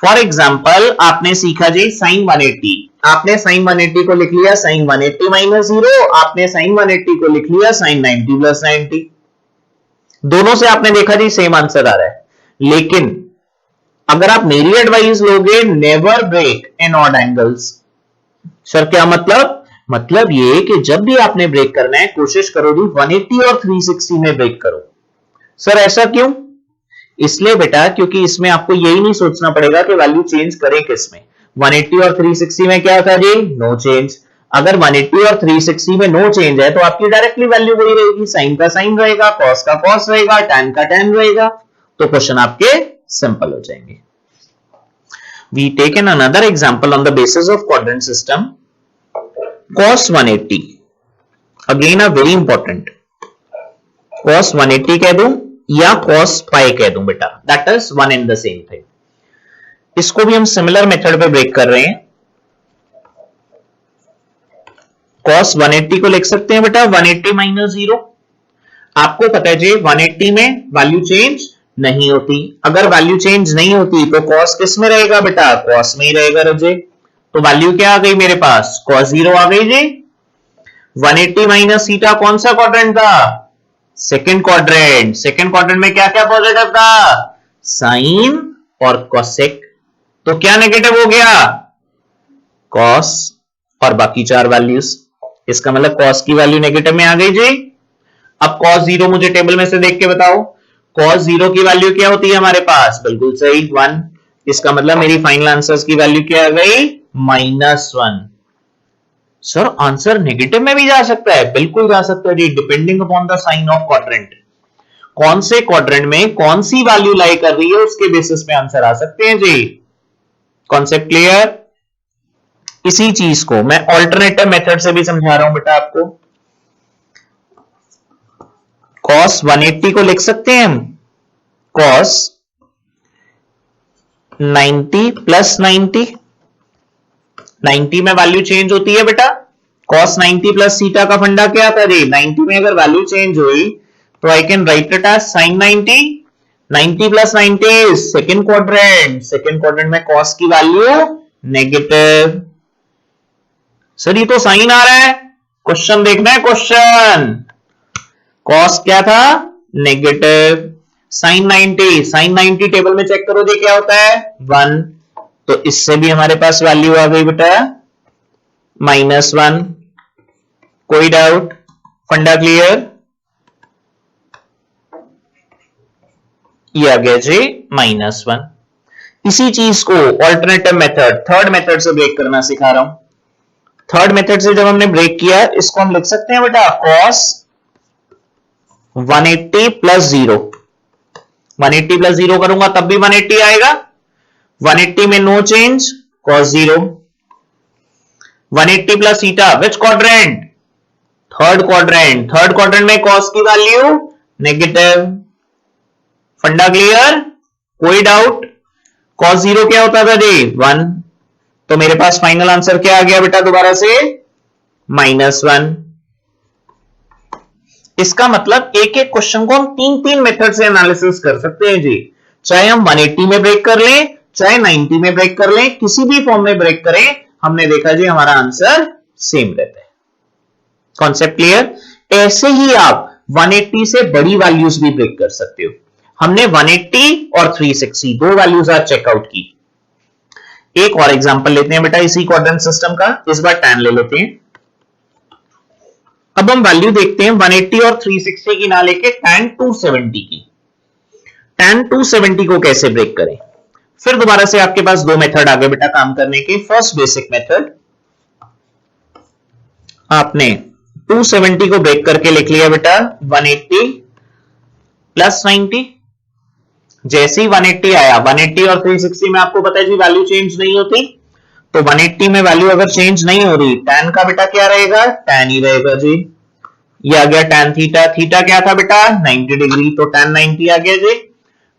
फॉर एग्जाम्पल आपने सीखा जी साइन 180, आपने साइन 180 को लिख लिया साइन 180 माइनस 0, आपने साइन 180 को लिख लिया साइन 90 प्लस 90। दोनों से आपने देखा जी सेम आंसर आ रहा है। लेकिन अगर आप मेरी एडवाइस लोगे, never break in odd angles. Sir क्या मतलब? मतलब ये कि जब भी आपने ब्रेक करना है कोशिश करो जी 180 और 360 में ब्रेक करो। सर ऐसा क्यों? इसलिए बेटा क्योंकि इसमें आपको यही नहीं सोचना पड़ेगा कि वैल्यू चेंज करें किसमें। 180 और 360 में क्या था जी? No change. अगर 180 और 360 में नो चेंज है तो आपकी डायरेक्टली वैल्यू वही रहेगी, साइन का साइन रहेगा, कॉस का कॉस रहेगा, टैन का टैन रहेगा, तो क्वेश्चन आपके सिंपल हो जाएंगे। We take an another example on the basis of quadrant system. cos 180, again a very important, cos 180 कह दूं या cos पाई कह दूं बेटा, that is one in the same thing. इसको भी हम सिमिलर मेथड पे ब्रेक कर रहे हैं। cos 180 को लिख सकते हैं बेटा 180 माइनस 0। आपको पता है जी 180 में वैल्यू चेंज नहीं होती, अगर वैल्यू चेंज नहीं होती तो cos किस में रहेगा बेटा, cos में ही रहेगा रजे। तो वैल्यू क्या आ गई मेरे पास, cos 0 आ गई जी। 180 माइनस थीटा कौन सा क्वाड्रेंट था, सेकंड क्वाड्रेंट। सेकंड क्वाड्रेंट में क्या क्या पॉजिटिव था, साइन और कोसेक। तो क्या नेगेटिव हो गया, cos और बाकी चार वैल्यूज। इसका मतलब cos की वैल्यू नेगेटिव में आ गई जी। अब cos 0 मुझे टेबल में से देख के बताओ, cos 0 की वैल्यू क्या होती है हमारे पास, बिल्कुल सही 1। इसका मतलब मेरी फाइनल आंसर्स की वैल्यू क्या आ गई, -1। सर आंसर नेगेटिव में भी जा सकता है, बिल्कुल जा सकता है जी, depending upon the sign of quadrant. कौन से क्वाड्रेंट में कौन सी वैल्यू लाई कर रही है उसके बेसिस पे आंसर आ सकते हैं जी। Concept clear. इसी चीज को मैं ऑल्टरनेटिव मेथड से भी समझा रहा हूं बेटा आपको। cos 180 को लिख सकते हैं हम cos 90 प्लस 90। 90 में वैल्यू चेंज होती है बेटा, cos 90 प्लस थीटा का फंडा क्या था जी, 90 में अगर वैल्यू चेंज हुई तो I can write it as sin 90। 90 plus 90 is second quadrant. Second quadrant में cos की वैल्यू नेगेटिव। सर ये तो साइन आ रहा है, क्वेश्चन देखना है क्वेश्चन। cos क्या था, नेगेटिव। sin 90, sin 90 टेबल में चेक करो जी क्या होता है, 1। तो इससे भी हमारे पास वैल्यू आ गई बेटा -1। कोई डाउट, फंडा क्लियर। ये आ गया जी -1। इसी चीज को ऑल्टरनेटिव मेथड, थर्ड मेथड से ब्रेक करना सिखा रहा हूं। थर्ड मेथड से जब हमने ब्रेक किया, इसको हम लिख सकते हैं बेटा cos 180 प्लस 0। 180 प्लस 0 करूंगा तब भी 180 आएगा। 180 में no change, cos 0। 180 plus theta, which quadrant, third quadrant. Third quadrant में cos की वैल्यू नेगेटिव। फंडा क्लियर, कोई डाउट। cos 0 क्या होता था जी, 1। तो मेरे पास फाइनल आंसर क्या आ गया बेटा दोबारा से, -1। इसका मतलब एक एक क्वेश्चन को हम तीन तीन मेथड से एनालिसिस कर सकते हैं जी। चाहे हम 180 में ब्रेक कर लें, चाहे 90 में ब्रेक कर लें, किसी भी फॉर्म में ब्रेक करें, हमने देखा जी हमारा आंसर सेम रहता है। Concept clear. ऐसे ही आप 180 से बड़ी वैल्यूज भी ब्रेक कर सकते हो। हमने 180 और 360 दो वैल्यूज आज चेकआउट की। एक और एग्जांपल लेते हैं बेटा इसी क्वाड्रेंट सिस्टम का, इस बार tan ले लेते हैं। अब हम वैल्यू देखते हैं 180 और 360 की ना लेके tan 270 की। tan 270 को कैसे ब्रेक करें, फिर दोबारा से आपके पास दो मेथड आ गए बेटा काम करने के। फर्स्ट बेसिक मेथड, आपने 270 को ब्रेक करके लिख लिया बेटा 180 प्लस 90। जैसे ही 180 आया, 180 और 360 में आपको पता है जी वैल्यू चेंज नहीं होती, तो 180 में वैल्यू अगर चेंज नहीं हो रही, tan का बेटा क्या रहेगा, tan ही रहेगा जी। ये आ गया tan थीटा। थीटा क्या था बेटा, 90 डिग्री, तो tan 90 आ गया जी।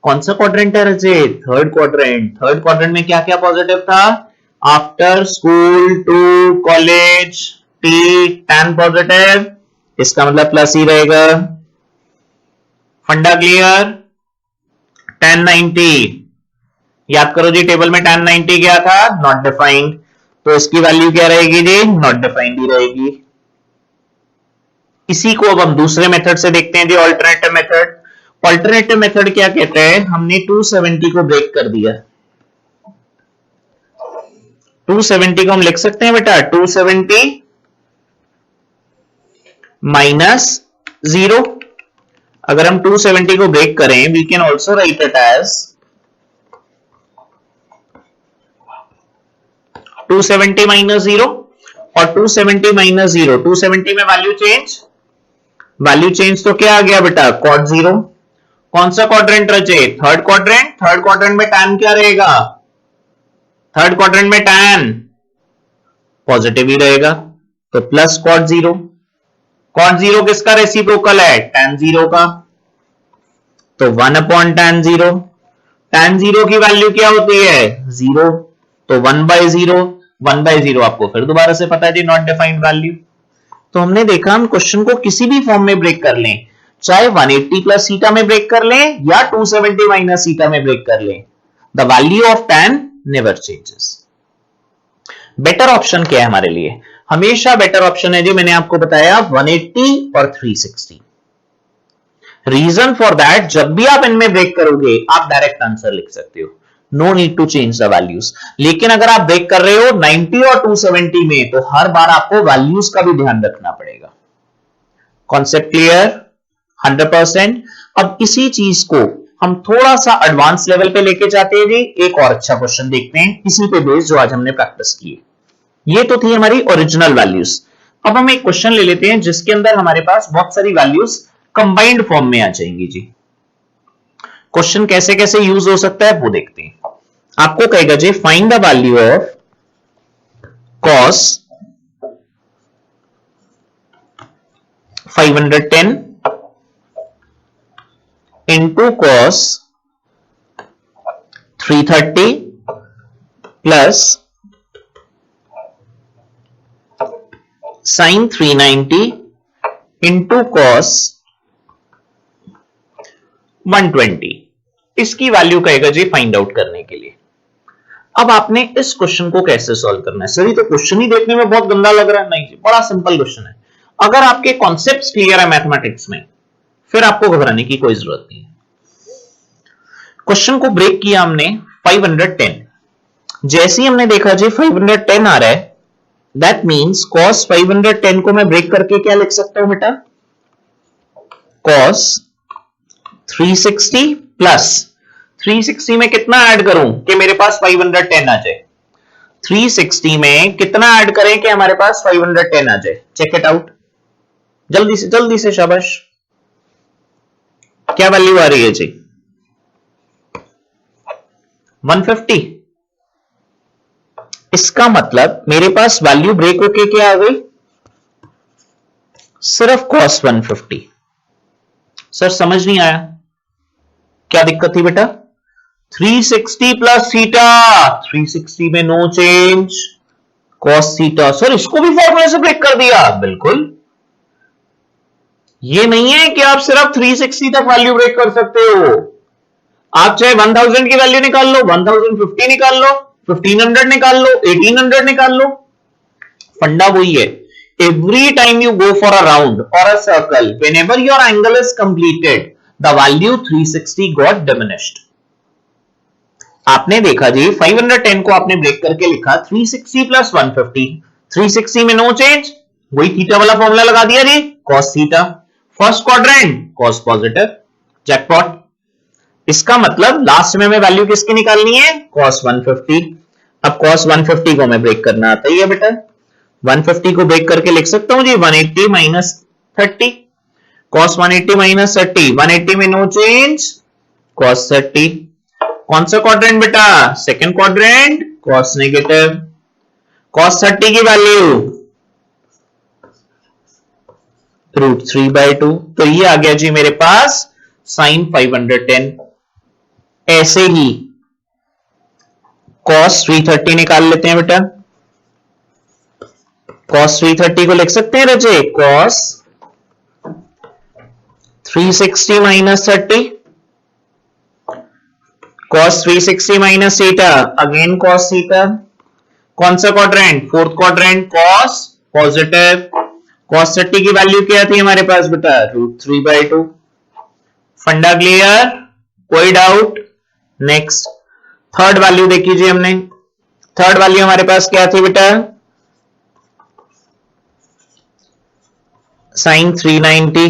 कौन सा क्वाड्रेंट है रजे, थर्ड क्वाड्रेंट। थर्ड क्वाड्रेंट में क्या क्या पॉजिटिव था, after school to college, T tan positive, इसका मतलब प्लस ही रहेगा। फंडा क्लियर। tan 90 याद करो जी, टेबल में tan 90 क्या था, नॉट डिफाइंड, तो इसकी वैल्यू क्या रहेगी जी, नॉट डिफाइंड ही रहेगी। इसी को अब हम दूसरे मेथड से देखते हैं जी, ऑल्टरनेटिव मेथड। ऑल्टरनेटिव मेथड क्या कहते हैं, हमने 270 को ब्रेक कर दिया। 270 को हम लिख सकते हैं बेटा 270 माइनस 0। अगर हम 270 को ब्रेक करें, we can also write it as 270 minus 0 और 270 माइनस 0। 270 में वैल्यू चेंज, वैल्यू चेंज तो क्या आ गया बेटा, cot 0। कौन सा क्वाड्रेंट रचे, थर्ड क्वाड्रेंट। थर्ड क्वाड्रेंट में tan क्या रहेगा, थर्ड क्वाड्रेंट में tan पॉजिटिव ही रहेगा, तो प्लस cot 0। cot 0 किसका रेसिप्रोकल है? tan 0 का, तो 1/tan 0। tan 0 की वैल्यू क्या होती है? 0, तो 1/0। 1/0 आपको फिर दोबारा से पता है जी, नॉट डिफाइंड वैल्यू। तो हमने देखा हम क्वेश्चन को किसी भी फॉर्म में ब्रेक कर लें, चाहे 180 प्लस थीटा में ब्रेक कर लें या 270 माइनस थीटा में ब्रेक कर लें, the value of tan never changes. Better option क्या है हमारे लिए? हमेशा बेटर ऑप्शन है जी, मैंने आपको बताया 180 और 360। रीजन फॉर दैट, जब भी आप इनमें ब्रेक करोगे आप डायरेक्ट आंसर लिख सकते हो, no need to change the values. लेकिन अगर आप ब्रेक कर रहे हो 90 और 270 में, तो हर बार आपको वैल्यूज का भी ध्यान रखना पड़ेगा। Concept clear? 100%। अब इसी चीज को हम थोड़ा सा एडवांस लेवल पे लेके जाते हैं जी। एक और अच्छा क्वेश्चन देखते हैं इसी पे बेस जो आज हमने प्रैक्टिस की। ये तो थी हमारी ओरिजिनल वैल्यूज। अब हम एक क्वेश्चन ले लेते हैं जिसके अंदर हमारे पास बहुत सारी वैल्यूज कंबाइंड फॉर्म में आ जाएंगी जी। क्वेश्चन कैसे कैसे यूज हो सकता है वो देखते हैं। आपको कहेगा जी, find the value of cos 510 into cos 330 plus sin 390 into cos 120। इसकी वैल्यू कहेगा जी फाइंड आउट करने के लिए। अब आपने इस क्वेश्चन को कैसे सॉल्व करना है? सर ये तो क्वेश्चन ही देखने में बहुत गंदा लग रहा है। नहीं जी, बड़ा सिंपल क्वेश्चन है। अगर आपके कॉन्सेप्ट्स क्लियर है मैथमेटिक्स में, फिर आपको घबराने की कोई जरूरत नहीं है। क्वेश्चन को ब्रेक किया हमने 510। जैसे ही हमने देखा जी 510 आ रहा है, दैट मींस cos 510 को मैं ब्रेक करके क्या लिख सकता हूं बेटा? cos 360 प्लस 360 में कितना ऐड करूं कि मेरे पास 510 आ जाए? 360 में कितना ऐड करें कि हमारे पास 510 आ जाए? चेक इट आउट जल्दी से, शाबाश। क्या वैल्यू आ रही है जी? 150। इसका मतलब मेरे पास वैल्यू ब्रेक होके क्या आ गई? सिर्फ cos 150। सर समझ नहीं आया, क्या दिक्कत थी बेटा? 360 प्लस थीटा, 360 में no change, cos theta. Sir इसको भी फॉर्मूले से ब्रेक कर दिया? बिल्कुल। ये नहीं है कि आप सिर्फ 360 तक वैल्यू ब्रेक कर सकते हो। आप चाहे 1000 की वैल्यू निकाल लो, 1050 निकाल लो, 1500 निकाल लो, 1800 निकाल लो, फंडा वही है। Every time you go for a round और a circle, whenever your angle is completed, the value 360 got diminished. आपने देखा जी 510 को आपने ब्रेक करके लिखा 360 प्लस 150। 360 में नो चेंज, वही थीटा वाला फॉर्मूला लगा दिया जी, cos theta. First quadrant cos positive, jackpot. इसका मतलब लास्ट में हमें वैल्यू किसकी निकालनी है? cos 150। अब cos 150 को मैं ब्रेक करना आता ही है बेटा। 150 को ब्रेक करके लिख सकता हूं जी 180 माइनस 30। cos 180 माइनस 30, 180 में नो चेंज, cos 30। कौन सा क्वाड्रेंट बेटा? Second quadrant, cos negative. cos 30 की वैल्यू √3/2। तो ये आ गया जी मेरे पास sin 510। ऐसे ही cos 330 निकाल लेते हैं बेटा। cos 330 को लिख सकते हैं रजे, cos 360 minus 30, cos 360 minus theta, again cos theta. कौन सा quadrant? Fourth quadrant, cos positive. cos 30 की वैल्यू क्या थी हमारे पास बेटा? √3/2। फंडा क्लियर? कोई डाउट? नेक्स्ट थर्ड वैल्यू देखी जी हमने। थर्ड वैल्यू हमारे पास क्या थी बेटा? sin 390।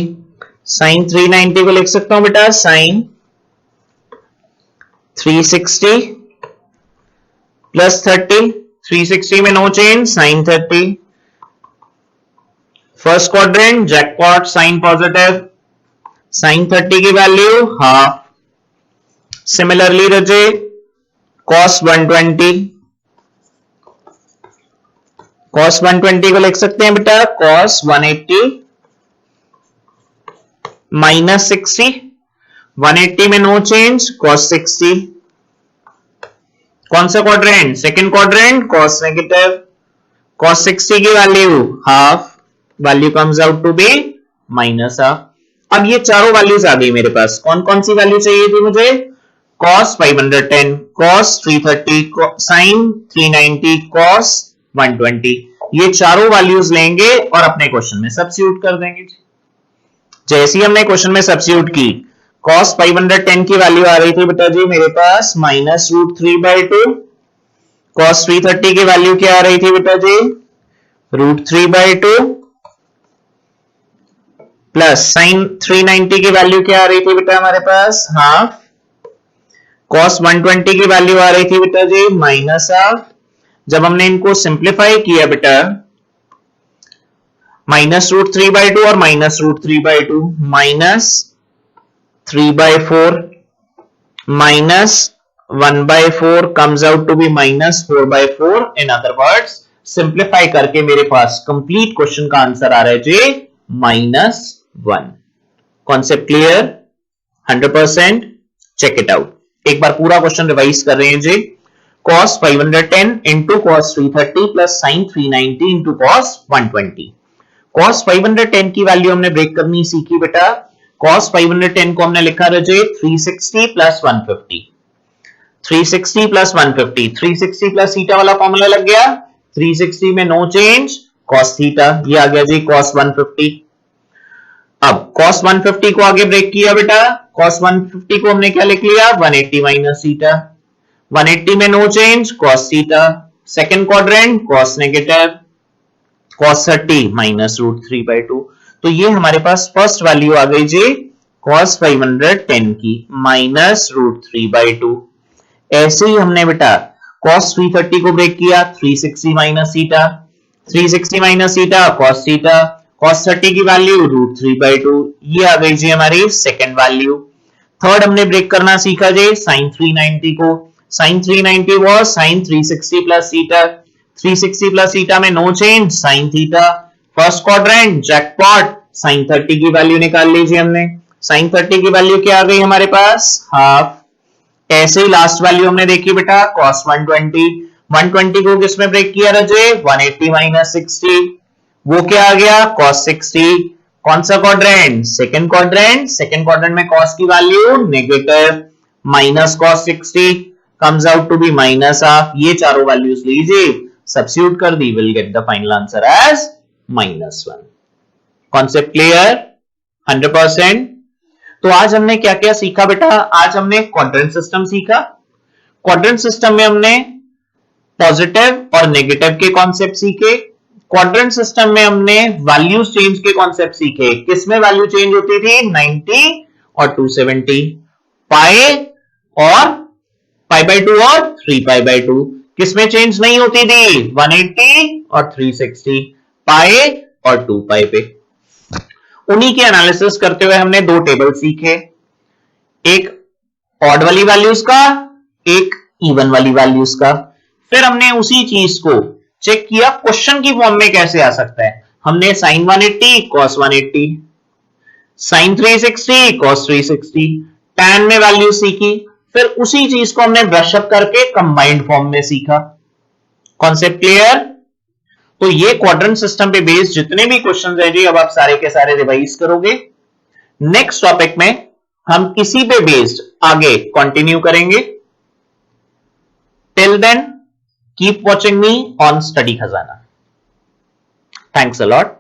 sin 390 को लिख सकता हूं बेटा sin 360 प्लस 30। 360 में no change, sin 30। First quadrant, jackpot, sine positive. sin 30 की वैल्यू हाफ। सिमिलरली रजे cos 120। cos 120 को लिख सकते हैं बेटा cos 180 माइनस 60, 180 में नो चेंज, cos 60, कौन सा क्वाड्रेंट, second quadrant, cos negative, cos 60 की value half, value comes out to be minus half. अब ये चारों वैल्यूज आ गई मेरे पास, कौन कौन सी वैल्यू चाहिए थी मुझे, cos 510, cos 330, sin 390, cos 120, ये चारों वैल्यूज लेंगे और अपने क्वेश्चन में सब्स्टिट्यूट कर देंगे। जैसे ही हमने क्वेश्चन में सब्स्टिट्यूट की, cos 510 की वैल्यू आ रही थी बेटा जी मेरे पास -√3/2, cos 330 की वैल्यू क्या आ रही थी बेटा जी, √3/2, प्लस sin 390 की वैल्यू क्या आ रही थी बेटा हमारे पास हाफ, cos 120 की वैल्यू आ रही थी बेटा जी माइनस हाफ। जब हमने इनको सिंप्लीफाई किया बेटा, -√3/2 और -√3/2, -3/4 -1/4 comes out to be -4/4। In other words simplify करके मेरे पास कंप्लीट क्वेश्चन का आंसर आ रहा है जी -1। Concept clear 100%? Check it out. एक बार पूरा क्वेश्चन रिवाइज कर रहे हैं जी। cos 510 into cos 330 plus sin 390 into cos 120। cos 510 की वैल्यू हमने ब्रेक करनी सीखी बेटा। cos 510 को हमने लिखा रहे 360 plus 150, 360 plus 150, 360 plus थीटा वाला फॉर्मूला लग गया, 360 में नो चेंज, cos थीटा, ये आ गया जी cos 150। अब cos 150 को आगे ब्रेक किया बेटा, cos 150 को हमने क्या लिख लिया, 180 माइनस थीटा, 180 में no change, cos theta, second quadrant cos negative, cos 30 -√3/2। तो ये हमारे पास फर्स्ट वैल्यू आ गई जी cos 510 की -√3/2। ऐसे ही हमने बेटा cos 330 को ब्रेक किया, 360 minus theta, 360 minus theta cos theta, cos 30 की वैल्यू √3/2, ये आ गई जी हमारी सेकंड वैल्यू। थर्ड हमने ब्रेक करना सीखा जी sin 390 को, sin 390 was sin 360 plus theta, 360 plus theta में no change, sin theta, first quadrant jackpot, sin 30 की वैल्यू निकाल लीजिए हमने, sin 30 की वैल्यू क्या आ गई हमारे पास हाफ। ऐसे ही लास्ट वैल्यू हमने देखी बेटा cos 120, 120 को किसमें ब्रेक किया रजे, 180 माइनस 60, वो क्या आ गया cos 60, कौन सा क्वाड्रेंट, सेकंड क्वाड्रेंट, सेकंड क्वाड्रेंट में cos की value negative, minus cos 60 comes out to be minus half. ये चारों वैल्यूज लीजिए, सब्स्टिट्यूट कर दी, will get the final answer as -1। Concept clear 100%? तो आज हमने क्या क्या सीखा बेटा, आज हमने क्वाड्रेंट सिस्टम सीखा। क्वाड्रेंट सिस्टम में हमने पॉजिटिव और नेगेटिव के कॉन्सेप्ट सीखे। क्वाड्रेंट सिस्टम में हमने वैल्यूज चेंज के कॉन्सेप्ट सीखे। किसमें वैल्यू चेंज होती थी, 90 और 270, पाई और π/2 और 3π/2। किसमें चेंज नहीं होती थी, 180 और 360, पाई और 2π पे। उन्हीं के एनालिसिस करते हुए हमने दो टेबल सीखे, एक ऑड वाली वैल्यूज का, एक इवन वाली वैल्यूज का। फिर हमने उसी चीज को चेक किया क्वेश्चन की फॉर्म में कैसे आ सकता है। हमने sin 180 cos 180, sin 360 cos 360, tan में वैल्यू सीखी। फिर उसी चीज को हमने ब्रशअप करके कंबाइंड फॉर्म में सीखा। Concept clear? तो ये क्वाड्रेंट सिस्टम पे बेस्ड जितने भी क्वेश्चन है जी, अब आप सारे के सारे रिवाइज करोगे। नेक्स्ट टॉपिक में हम इसी पे बेस्ड आगे कंटिन्यू करेंगे। Till then keep watching me on study Khazana. Thanks a lot.